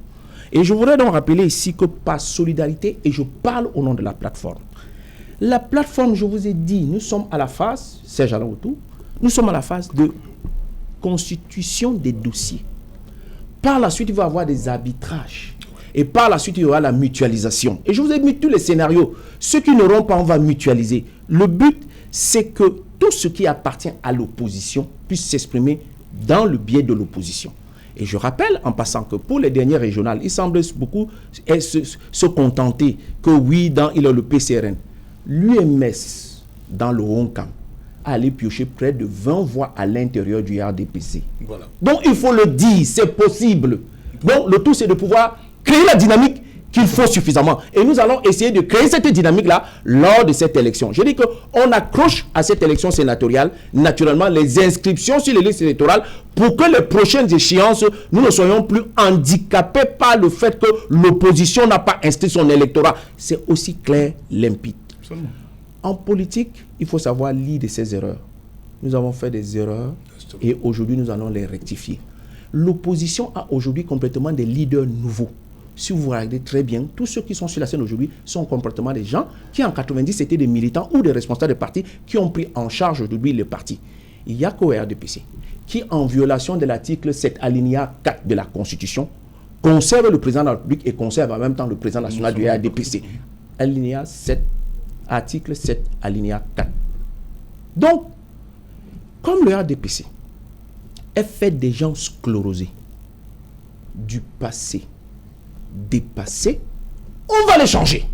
Et je voudrais donc rappeler ici que par solidarité, et je parle au nom de la plateforme. La plateforme, je vous ai dit, nous sommes à la phase, Serge Alain Autou, nous sommes à la phase de constitution des dossiers. Par la suite, il va y avoir des arbitrages. Et par la suite, il y aura la mutualisation. Et je vous ai mis tous les scénarios. Ceux qui n'auront pas, on va mutualiser. Le but, c'est que tout ce qui appartient à l'opposition puisse s'exprimer dans le biais de l'opposition. Et je rappelle, en passant, que pour les dernières régionales, il semble beaucoup se contenter que oui, il a le PCRN. L'UMS, dans le Honkam, a allé piocher près de 20 voix à l'intérieur du RDPC. Voilà. Donc, il faut le dire, c'est possible. Donc, le tout, c'est de pouvoir créer la dynamique qu'il faut suffisamment. Et nous allons essayer de créer cette dynamique-là lors de cette élection. Je dis qu'on accroche à cette élection sénatoriale, naturellement, les inscriptions sur les listes électorales pour que les prochaines échéances, nous ne soyons plus handicapés par le fait que l'opposition n'a pas inscrit son électorat. C'est aussi clair, limpide. Absolument. En politique, il faut savoir lire de ses erreurs. Nous avons fait des erreurs et aujourd'hui, nous allons les rectifier. L'opposition a aujourd'hui complètement des leaders nouveaux. Si vous regardez très bien, tous ceux qui sont sur la scène aujourd'hui sont complètement des gens qui en 90 étaient des militants ou des responsables de partis qui ont pris en charge aujourd'hui le parti. Il y a qu'au RDPC qui, en violation de l'article 7 alinéa 4 de la Constitution, conserve le président de la République et conserve en même temps le président national du RDPC. Alinéa 7, article 7 alinéa 4. Donc, comme le RDPC est fait des gens sclérosés, du passé, dépassé, on va les changer.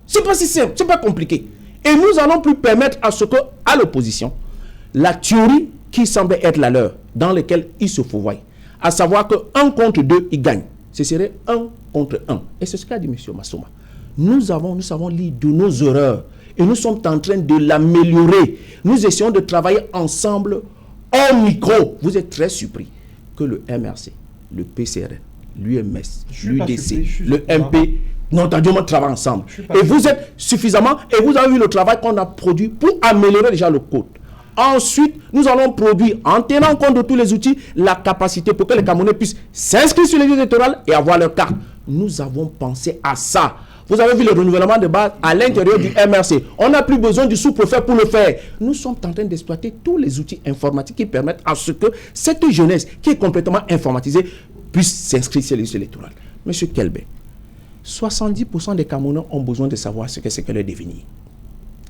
C'est pas si simple, c'est pas compliqué. Et nous allons plus permettre à ce que, à l'opposition, la théorie qui semblait être la leur, dans laquelle ils se fourvoient, à savoir que 1 contre 2, ils gagnent. Ce serait 1 contre 1. Et c'est ce qu'a dit M. Massouma. Nous savons lire de nos erreurs et nous sommes en train de l'améliorer. Nous essayons de travailler ensemble au micro. Vous êtes très surpris que le MRC, le PCRN, l'UMS, l'UDC, le MP, notamment travaillent ensemble. Et vous êtes suffisamment, et vous avez vu le travail qu'on a produit pour améliorer déjà le code. Ensuite, nous allons produire, en tenant compte de tous les outils, la capacité pour que les Camerounais puissent s'inscrire sur les listes électorales et avoir leur carte. Nous avons pensé à ça. Vous avez vu le renouvellement de base à l'intérieur du MRC. On n'a plus besoin du sous-préfet pour le faire. Nous sommes en train d'exploiter tous les outils informatiques qui permettent à ce que cette jeunesse qui est complètement informatisée puisse s'inscrire sur les listes électorales. Monsieur Kelbe, 70% des Camerounais ont besoin de savoir ce que c'est que leur devenir.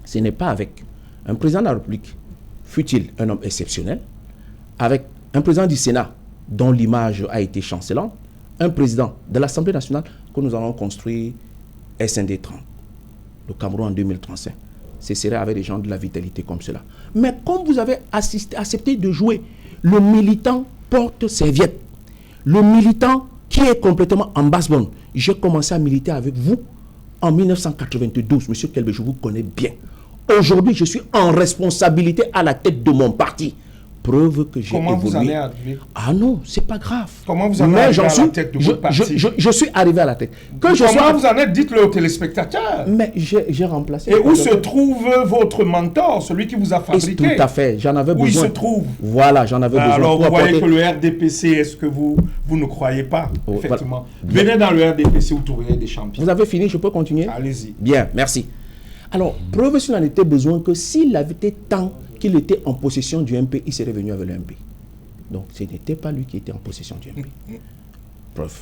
Ce n'est pas avec un président de la République, fut-il un homme exceptionnel, avec un président du Sénat dont l'image a été chancelante, un président de l'Assemblée nationale que nous allons construire SND 30, le Cameroun en 2035. Ce serait avec des gens de la vitalité comme cela. Mais comme vous avez accepté de jouer le militant porte-serviette, le militant qui est complètement en basse-bande, j'ai commencé à militer avec vous en 1992. Monsieur Kelbe, je vous connais bien. Aujourd'hui, je suis en responsabilité à la tête de mon parti. Preuve que j'ai évolué. Comment vous en êtes arrivé? Ah non, c'est pas grave. Comment vous en êtes arrivé à la tête de votre parti? Je suis arrivé à la tête. Comment vous en êtes? Dites-le aux téléspectateurs. Mais j'ai remplacé. Et où se trouve votre mentor, celui qui vous a fabriqué? Tout à fait, j'en avais besoin. Où il se trouve? Voilà, j'en avais besoin. Alors vous voyez que le RDPC, est-ce que vous ne croyez pas? Effectivement. Voilà. Venez dans le RDPC, vous trouverez des champions. Vous avez fini, je peux continuer? Allez-y. Bien, merci. Alors, preuve s'il n'en était besoin que s'il avait été temps qu'il était en possession du MP, il serait venu avec le MP. Donc, ce n'était pas lui qui était en possession du MP. Preuve.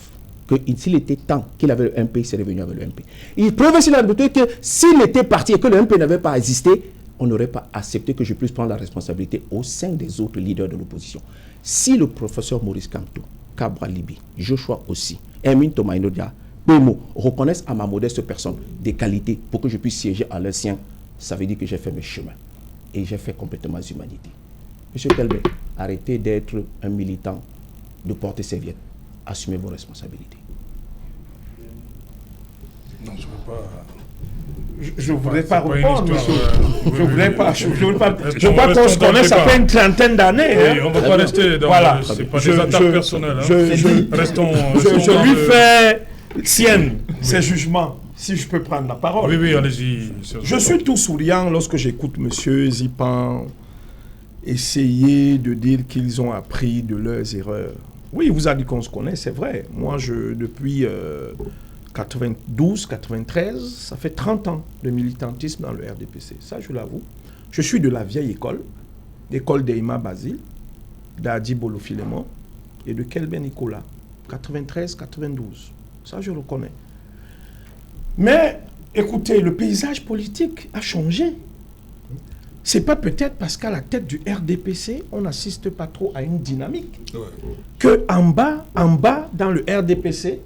Que s'il était temps qu'il avait le MP, il serait venu avec le MP. Il preuve s'il n'en était que s'il était parti et que le MP n'avait pas existé, on n'aurait pas accepté que je puisse prendre la responsabilité au sein des autres leaders de l'opposition. Si le professeur Maurice Kamto, Kabra Libi, Joshua aussi, Hermine Tomainodia, Bemo reconnaissent à ma modeste personne des qualités pour que je puisse siéger à leur sien, ça veut dire que j'ai fait mes chemins et j'ai fait complètement l'humanité. Monsieur Kelbey, arrêtez d'être un militant, de porter serviette. Assumez vos responsabilités. Non, je ne veux pas... Je ne voudrais pas répondre, monsieur. Je ne voudrais pas. Je crois qu'on se connaît, ça fait une trentaine d'années. Oui, on ne va pas rester dans... Voilà. C'est pas des attaques personnelles. Je lui fais sienne ses jugements, si je peux prendre la parole. Oui, oui, allez-y. Je suis tout souriant lorsque j'écoute monsieur Zipan essayer de dire qu'ils ont appris de leurs erreurs. Oui, il vous a dit qu'on se connaît, c'est vrai. Moi, depuis 92, 93, ça fait 30 ans de militantisme dans le RDPC. Ça, je l'avoue. Je suis de la vieille école, l'école d'Eima Basile, d'Adi Bolo Philémon et de Kelben Nicolas, 93, 92. Ça, je le connais. Mais, écoutez, le paysage politique a changé. C'est pas peut-être parce qu'à la tête du RDPC, on n'assiste pas trop à une dynamique. Ouais. Que en bas, dans le RDPC,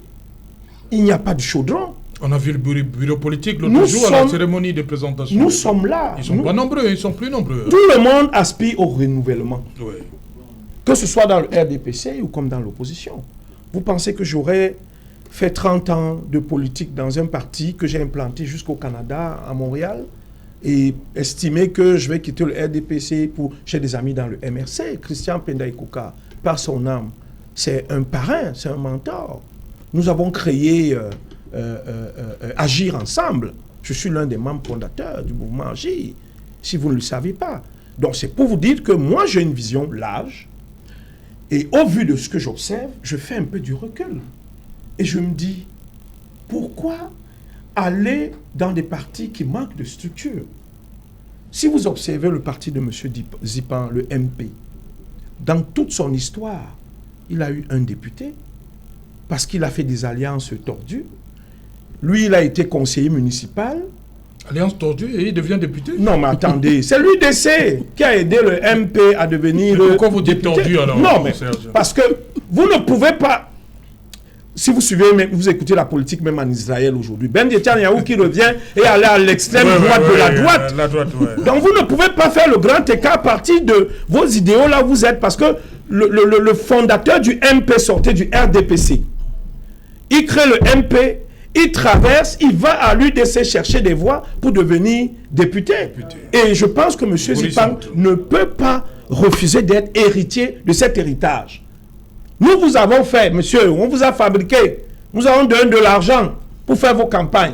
il n'y a pas de chaudron. On a vu le bureau politique l'autre jour à la cérémonie de présentation. Nous sommes là. Ils sont pas nombreux, ils sont plus nombreux. Tout le monde aspire au renouvellement. Ouais. Que ce soit dans le RDPC ou comme dans l'opposition. Vous pensez que j'aurais fait 30 ans de politique dans un parti que j'ai implanté jusqu'au Canada, à Montréal, et estimer que je vais quitter le RDPC pour... J'ai des amis dans le MRC, Christian Pendaïkouka, par son âme. C'est un parrain, c'est un mentor. Nous avons créé Agir Ensemble. Je suis l'un des membres fondateurs du mouvement Agir, si vous ne le savez pas. Donc c'est pour vous dire que moi j'ai une vision large, et au vu de ce que j'observe, je fais un peu du recul. Et je me dis, pourquoi aller dans des partis qui manquent de structure? Si vous observez le parti de M. Zipan, le MP, dans toute son histoire, il a eu un député parce qu'il a fait des alliances tordues. Lui, il a été conseiller municipal. Alliance tordue et il devient député? Non, mais attendez, c'est l'UDC qui a aidé le MP à devenir... Mais pourquoi vous dites tordu alors? Non, mais parce que vous ne pouvez pas... Si vous suivez, vous écoutez la politique même en Israël aujourd'hui, Ben Netanyahu qui revient et aller à l'extrême droite de la droite. Donc vous ne pouvez pas faire le grand écart à partir de vos idéaux là où vous êtes, parce que le fondateur du MP sortait du RDPC. Il crée le MP, il traverse, il va à l'UDC chercher des voix pour devenir député. Et je pense que M. Zipan ne peut pas refuser d'être héritier de cet héritage. Nous vous avons fait, monsieur, on vous a fabriqué, nous avons donné de l'argent pour faire vos campagnes.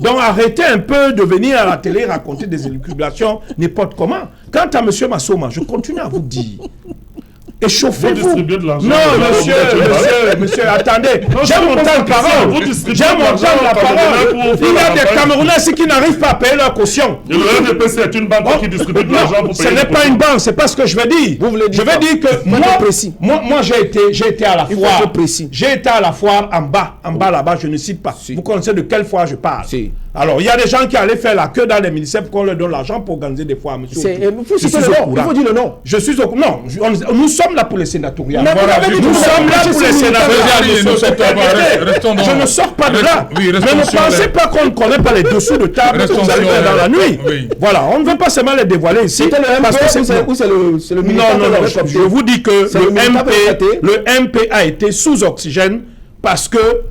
Donc arrêtez un peu de venir à la télé raconter des élucubrations n'importe comment. Quant à monsieur Massoma, je continue à vous dire, échauffez-vous. Non, monsieur, attendez. J'ai mon temps de parole. J'ai mon temps de parole. Il y a des Camerounais ici qui n'arrivent pas à payer leur caution. Et le RDPC est une banque qui distribue de l'argent pour payer. Ce n'est pas une banque, c'est pas ce que je veux dire. Je veux dire que moi j'ai été à la foire. J'ai été à la foire en bas là-bas, je ne cite pas. Vous connaissez de quelle foire je parle? Alors, il y a des gens qui allaient faire la queue dans les ministères pour qu'on leur donne l'argent pour organiser des foires, monsieur. Il faut dire le nom. Je suis au courant. Non, nous sommes là pour les sénatoriales. Nous sommes là pour les sénatoriales. Je ne sors pas de là. Mais ne pensez pas qu'on ne connaît pas les dessous de table que vous allez faire dans la nuit. Voilà, on ne veut pas seulement les dévoiler ici. C'est le militant. Non, je vous dis que le MP a été sous oxygène parce que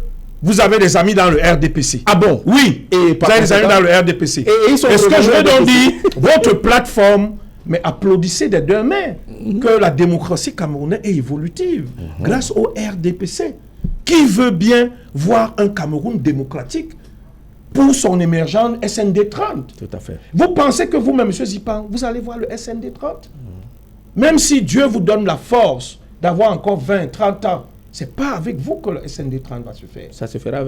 vous avez des amis dans le RDPC. Ah bon? Oui. Et vous avez des amis dans le RDPC. Et ce que je veux donc dire, votre plateforme mais applaudissez des deux mains que la démocratie camerounaise est évolutive grâce au RDPC. Qui veut bien voir un Cameroun démocratique pour son émergent SND 30? Tout à fait. Vous pensez que vous-même, M. Zipan, vous allez voir le SND 30? Même si Dieu vous donne la force d'avoir encore 20, 30 ans, ce n'est pas avec vous que le SND 30 va se faire. Ça se fera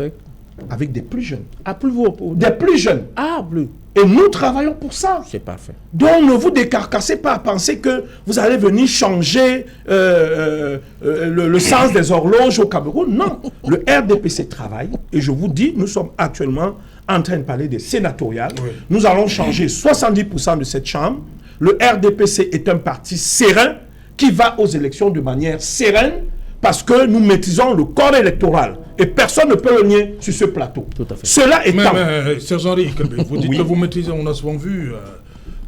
avec des plus jeunes. Ah, plus vous. Des plus jeunes. Ah, plus. Et nous travaillons pour ça. C'est parfait. Donc ne vous décarcassez pas à penser que vous allez venir changer le sens des horloges au Cameroun. Non. Le RDPC travaille et je vous dis, nous sommes actuellement en train de parler des sénatoriales. Oui. Nous allons changer 70% de cette chambre. Le RDPC est un parti serein qui va aux élections de manière sereine parce que nous maîtrisons le corps électoral. Et personne ne peut le nier sur ce plateau. Tout à fait. Cela étant... Mais Serge Henri, vous dites que vous maîtrisez, on a souvent vu...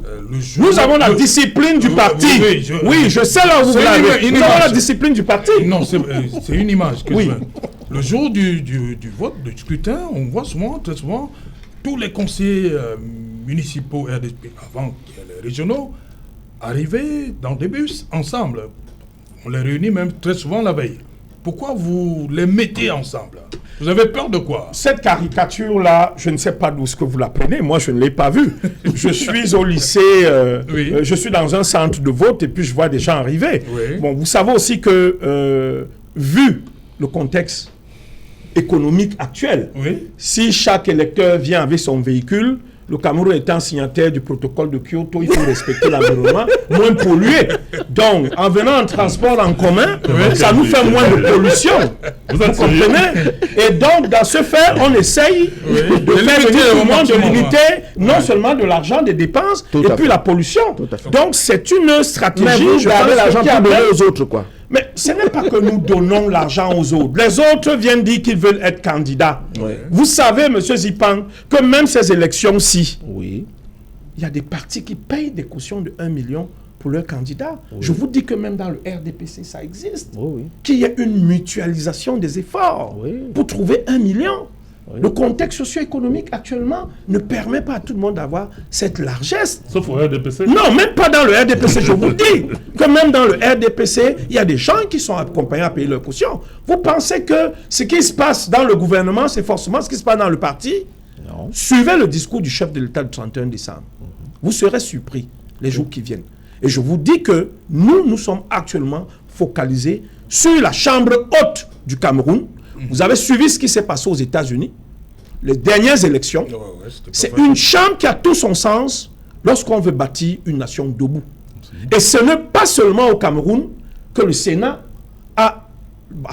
le jour, nous avons la discipline du parti. Oui, je sais là où vous l'avez. Nous avons la discipline du parti. Non, c'est une image que je veux. Le jour du vote, du scrutin, on voit souvent, très souvent, tous les conseillers municipaux RDP, avant qu'il y ait les régionaux, arriver dans des bus ensemble. On les réunit même très souvent la veille. Pourquoi vous les mettez ensemble? Vous avez peur de quoi? Cette caricature-là, je ne sais pas d'où est-ce que vous la prenez. Moi, je ne l'ai pas vue. Je suis au lycée, je suis dans un centre de vote et puis je vois des gens arriver. Oui. Bon, vous savez aussi que, vu le contexte économique actuel, si chaque électeur vient avec son véhicule, le Cameroun étant signataire du protocole de Kyoto, il faut respecter l'environnement, moins pollué. Donc, en venant en transport en commun, ça nous fait moins de pollution. Vous comprenez? Et donc, dans ce fait, on essaye de faire venir tout le monde, de limiter non seulement de l'argent, des dépenses, et puis la pollution. Donc, c'est une stratégie. Mais vous gardez l'argent pour donner aux autres, quoi. Mais ce n'est pas que nous donnons l'argent aux autres. Les autres viennent dire qu'ils veulent être candidats. Oui. Vous savez, M. Zipan, que même ces élections-ci, il y a des partis qui payent des cautions de 1 million pour leurs candidats. Oui. Je vous dis que même dans le RDPC, ça existe. Qu'il y ait une mutualisation des efforts pour trouver 1 million. Le contexte socio-économique actuellement ne permet pas à tout le monde d'avoir cette largesse. Sauf au RDPC? Non, même pas dans le RDPC, je vous dis. Que même dans le RDPC, il y a des gens qui sont accompagnés à payer leur caution. Vous pensez que ce qui se passe dans le gouvernement, c'est forcément ce qui se passe dans le parti? Non. Suivez le discours du chef de l'État du 31 décembre. Vous serez surpris les jours qui viennent. Et je vous dis que nous sommes actuellement focalisés sur la chambre haute du Cameroun. Vous avez suivi ce qui s'est passé aux États-Unis, les dernières élections. C'est une chambre qui a tout son sens lorsqu'on veut bâtir une nation debout. Et ce n'est pas seulement au Cameroun que le Sénat a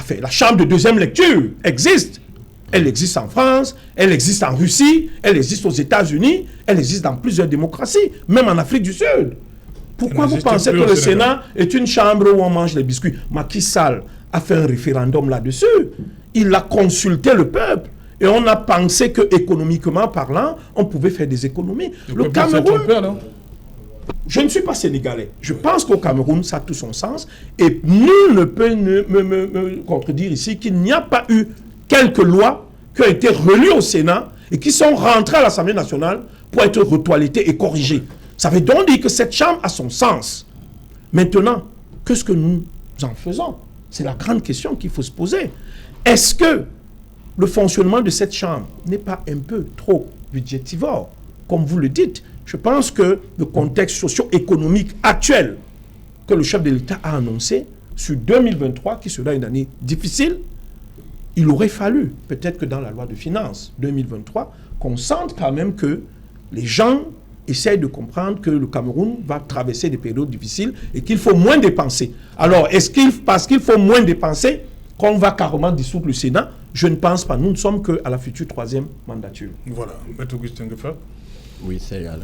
fait. La chambre de deuxième lecture existe. Elle existe en France, elle existe en Russie, elle existe aux États-Unis, elle existe dans plusieurs démocraties, même en Afrique du Sud. Pourquoi vous pensez que le Sénat est une chambre où on mange les biscuits? Macky Sall a fait un référendum là-dessus. Il a consulté le peuple. Et on a pensé que économiquement parlant, on pouvait faire des économies. Le Cameroun... Je ne suis pas sénégalais. Je pense qu'au Cameroun, ça a tout son sens. Et nul ne peut me contredire ici qu'il n'y a pas eu quelques lois qui ont été relues au Sénat et qui sont rentrées à l'Assemblée nationale pour être retoilettées et corrigées. Ça veut donc dire que cette chambre a son sens. Maintenant, qu'est-ce que nous en faisons? C'est la grande question qu'il faut se poser. Est-ce que le fonctionnement de cette chambre n'est pas un peu trop budgétivore, comme vous le dites? Je pense que le contexte socio-économique actuel que le chef de l'État a annoncé sur 2023, qui sera une année difficile, il aurait fallu, peut-être que dans la loi de finances 2023, qu'on sente quand même que les gens essayent de comprendre que le Cameroun va traverser des périodes difficiles et qu'il faut moins dépenser. Alors, est-ce parce qu'il faut moins dépenser qu'on va carrément dissoudre le Sénat? Je ne pense pas. Nous ne sommes qu'à la future 3e mandature. Voilà. Maître Augustin Geffa. Oui, c'est là.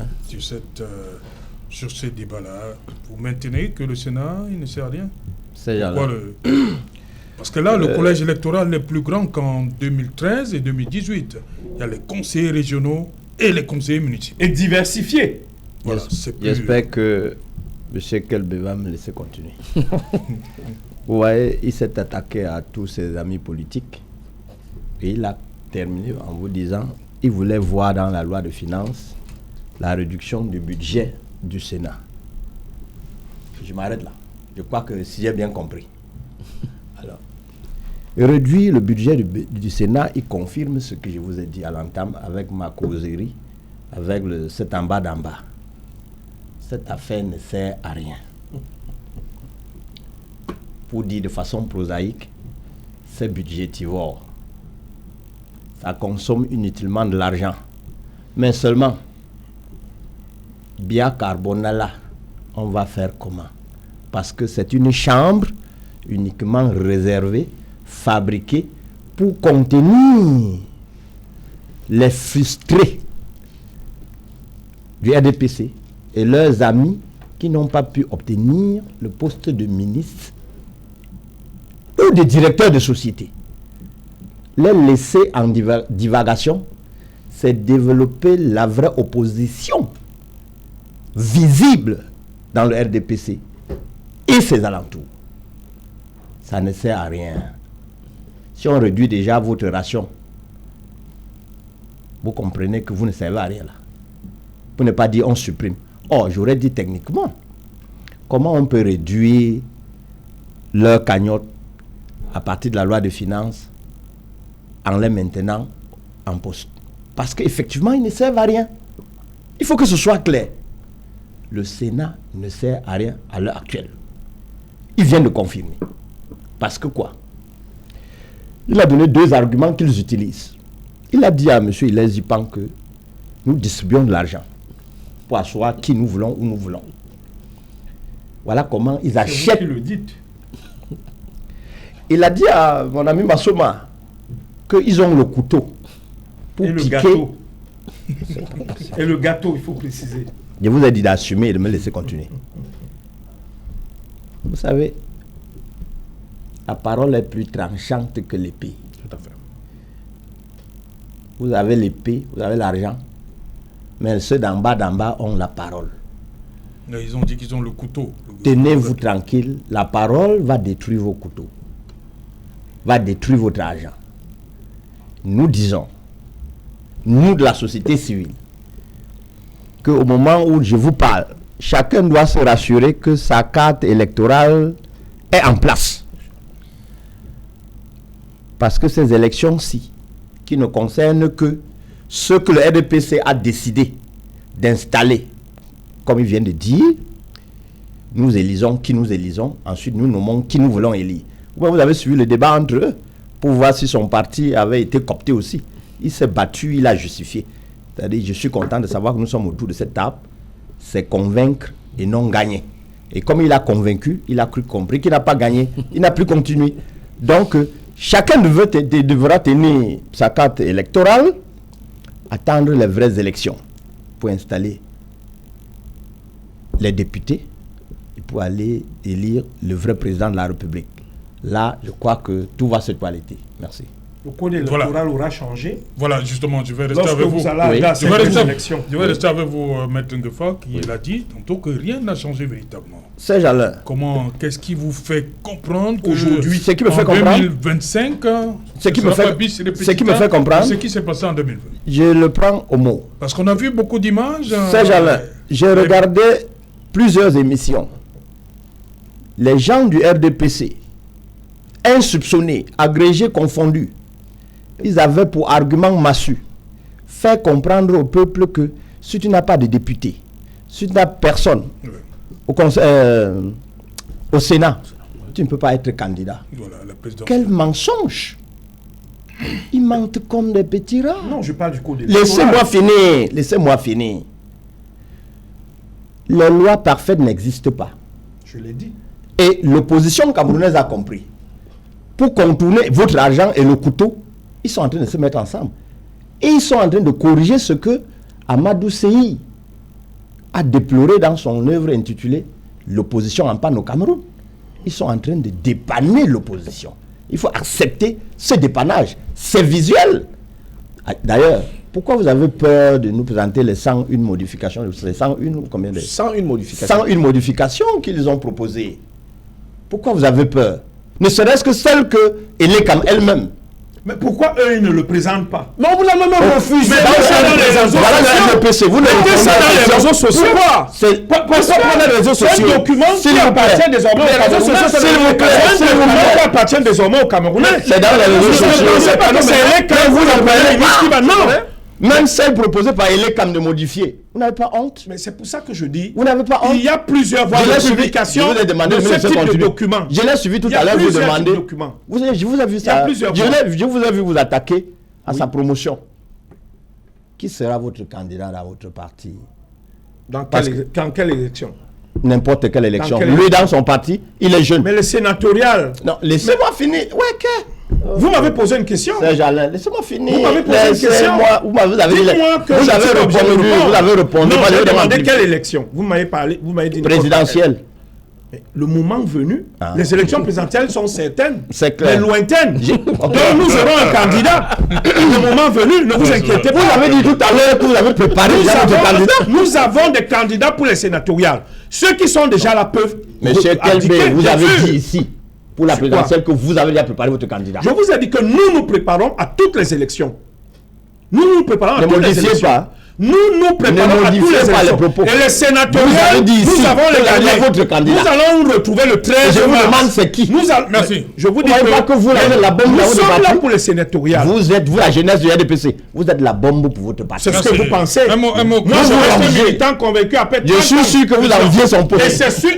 Sur ces débats-là, vous maintenez que le Sénat, il ne sert à rien? C'est là. Parce que là, le collège électoral est plus grand qu'en 2013 et 2018. Il y a les conseillers régionaux et les conseillers municipaux. Et diversifiés. Voilà, j'espère que M. Kelbe va me laisser continuer. Vous voyez, il s'est attaqué à tous ses amis politiques et il a terminé en vous disant qu'il voulait voir dans la loi de finances la réduction du budget du Sénat. Je m'arrête là. Je crois que si j'ai bien compris. Alors, réduire le budget du Sénat, il confirme ce que je vous ai dit à l'entame avec ma causerie, avec cet en bas d'en bas. Cette affaire ne sert à rien. Pour dire de façon prosaïque, c'est budgétivore. Ça consomme inutilement de l'argent. Mais seulement, bicarbonate, on va faire comment? Parce que c'est une chambre uniquement réservée, fabriquée pour contenir les frustrés du RDPC et leurs amis qui n'ont pas pu obtenir le poste de ministre ou de directeur de société. Les laisser en divagation, c'est développer la vraie opposition visible dans le RDPC et ses alentours. Ça ne sert à rien. Si on réduit déjà votre ration, vous comprenez que vous ne servez à rien là. Pour ne pas dire on supprime. Oh, j'aurais dit techniquement, comment on peut réduire leur cagnotte à partir de la loi de finances en les maintenant en poste? Parce qu'effectivement, ils ne servent à rien. Il faut que ce soit clair. Le Sénat ne sert à rien à l'heure actuelle. Il vient de confirmer. Parce que quoi? Il a donné 2 arguments qu'ils utilisent. Il a dit à M. Hilaire Zipan que nous distribuons de l'argent pour asseoir qui nous voulons, où nous voulons. Voilà comment ils achètent. C'est vous qui le dites. Il a dit à mon ami Massoma qu'ils ont le couteau pour et le piquer. gâteau. Et le gâteau, il faut préciser. Je vous ai dit d'assumer et de me laisser continuer. Vous savez, la parole est plus tranchante que l'épée. Tout à fait. Vous avez l'épée, vous avez l'argent, mais ceux d'en bas ont la parole. Mais ils ont dit qu'ils ont le couteau. Tenez-vous tranquille, la parole va détruire vos couteaux, va détruire votre argent. Nous disons, nous de la société civile, qu'au moment où je vous parle, chacun doit se rassurer que sa carte électorale est en place. Parce que ces élections-ci, qui ne concernent que ce que le RDPC a décidé d'installer, comme il vient de dire, nous élisons qui nous élisons, ensuite nous nommons qui nous voulons élire. Vous avez suivi le débat entre eux pour voir si son parti avait été coopté aussi. Il s'est battu, il a justifié. C'est-à-dire, je suis content de savoir que nous sommes autour de cette table. C'est convaincre et non gagner. Et comme il a convaincu, il a compris qu'il n'a pas gagné. Il n'a plus continué. Donc, chacun devra tenir sa carte électorale, attendre les vraies élections pour installer les députés et pour aller élire le vrai président de la République. Là, je crois que tout va se toiletter. Merci. Le code électoral aura changé. Voilà, justement, je vais rester Lorsque avec vous. vous allez à cette élection. Je vais rester avec vous, Maître Ngefa, qui a dit tantôt que rien n'a changé véritablement. C'est Jalin. Qu'est-ce qui vous fait comprendre Aujourd'hui, ce qui me fait en comprendre, 2025, ce qui me fait comprendre, ce qui s'est passé en 2020. Je le prends au mot. Parce qu'on a vu beaucoup d'images. C'est Jalin. J'ai regardé plusieurs émissions. Les gens du RDPC, insoupçonnés, agrégés confondus, ils avaient pour argument massu faire comprendre au peuple que si tu n'as pas de député, si tu n'as personne au Sénat, tu ne peux pas être candidat. Voilà, la présidence. Quel mensonge! Ils mentent comme des petits rats. Non, je parle du code électoral. Laissez-moi finir. Laissez-moi finir. Les lois parfaites n'existent pas. Je l'ai dit. Et l'opposition camerounaise a compris. Pour contourner votre argent et le couteau, ils sont en train de se mettre ensemble. Et ils sont en train de corriger ce que Amadou Seyi a déploré dans son œuvre intitulée « L'opposition en panne au Cameroun ». Ils sont en train de dépanner l'opposition. Il faut accepter ce dépannage. C'est visuel. D'ailleurs, pourquoi vous avez peur de nous présenter les 101 modifications? Les 101 ou combien de... 101 modifications. 101 modifications qu'ils ont proposées. Pourquoi vous avez peur? Ne serait-ce que celle que Elekam elle-même Mais pourquoi eux, ils ne le présentent pas? Non, vous l'avez même refusé. Mais dans les réseaux sociaux. Vous mettez ça dans les réseaux sociaux. Pourquoi? Pourquoi prendre les réseaux sociaux? C'est un document qui appartient désormais aux Camerounais. C'est un document qui appartient désormais aux Camerounais. C'est dans les réseaux sociaux. C'est quand vous appelez non. Même celle proposée par Elecam de modifier. Vous n'avez pas honte? Mais c'est pour ça que je dis, vous n'avez pas honte? il y a plusieurs voies de publication de ce type de documents. Je l'ai suivi tout à l'heure, vous demandez. Je vous ai vu ça. Je vous ai vu vous attaquer à sa promotion. Qui sera votre candidat dans votre parti? Dans quelle élection? N'importe quelle élection. Lui, dans son parti, il est jeune. Mais le sénatorial. Non, laissez-moi finir. Ouais, que. Vous m'avez posé une question. Laissez-moi finir. Vous m'avez posé une question. Vous avez répondu. Non, je demandé quelle élection. Vous m'avez parlé, vous m'avez dit. Présidentielle. Le moment venu, les élections présidentielles sont certaines, mais lointaines. Donc nous aurons un candidat. Le moment venu, ne vous inquiétez pas. Vous avez dit tout à l'heure que vous avez préparé votre candidat. Nous avons des candidats pour les sénatoriales. Ceux qui sont déjà là peuvent. Monsieur Kelbé, vous avez dit ici, pour la présidentielle, que vous avez déjà préparé votre candidat. Je vous ai dit que nous nous préparons à toutes les élections. Nous nous préparons à toutes les élections. Pas. Nous nous préparons à tous les élections. Et les sénatoriales, nous avons les candidats. Nous allons retrouver le 13 mars. Je vous demande c'est qui. Merci. Je vous dis que vous avez la bombe nous sommes là pour les sénatoriales. Vous êtes, vous la jeunesse du RDPC, vous êtes la bombe pour votre parti. C'est ce que vous pensez. Moi, je reste militant convaincu après 30 ans. Je suis sûr que vous enviez son poste. Et c'est sûr.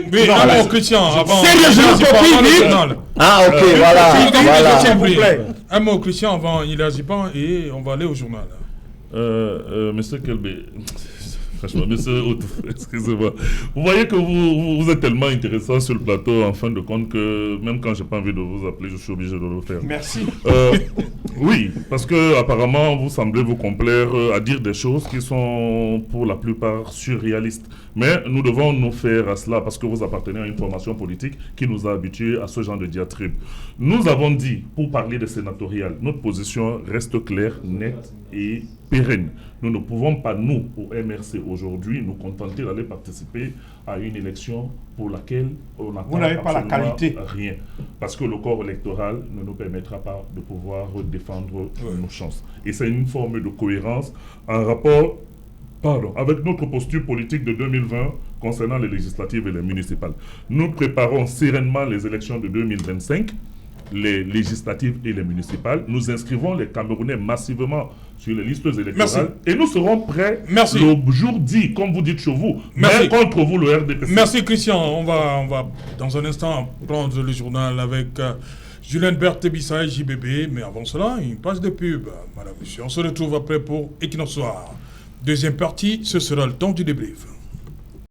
Christian, avant. Ah, ok, voilà. Un mot, Christian, avant il agit pas et on va aller au journal. Monsieur Kelbé, franchement, monsieur Outouf, excusez-moi. Vous voyez que vous êtes tellement intéressant sur le plateau, en fin de compte, que même quand j'ai pas envie de vous appeler, je suis obligé de le faire. Merci. Oui, parce que apparemment, vous semblez vous complaire à dire des choses qui sont pour la plupart surréalistes. Mais nous devons nous faire à cela parce que vous appartenez à une formation politique qui nous a habitués à ce genre de diatribe. Nous avons dit, pour parler des sénatoriales, notre position reste claire, nette et pérenne. Nous ne pouvons pas, nous, au MRC aujourd'hui, nous contenter d'aller participer à une élection pour laquelle on n'a pas la qualité. Rien. Parce que le corps électoral ne nous permettra pas de pouvoir défendre nos chances. Et c'est une forme de cohérence en rapport avec notre posture politique de 2020 concernant les législatives et les municipales. Nous préparons sereinement les élections de 2025, les législatives et les municipales. Nous inscrivons les Camerounais massivement sur les listes électorales. Merci. Et nous serons prêts le jour dit, comme vous dites chez vous, mais contre vous le RDPC. Merci Christian. On va dans un instant prendre le journal avec Julien Berthe Bissay, JBB. Mais avant cela, une page de pub. Madame, monsieur, on se retrouve après pour Equinox Soir. Deuxième partie, ce sera le temps du débrief.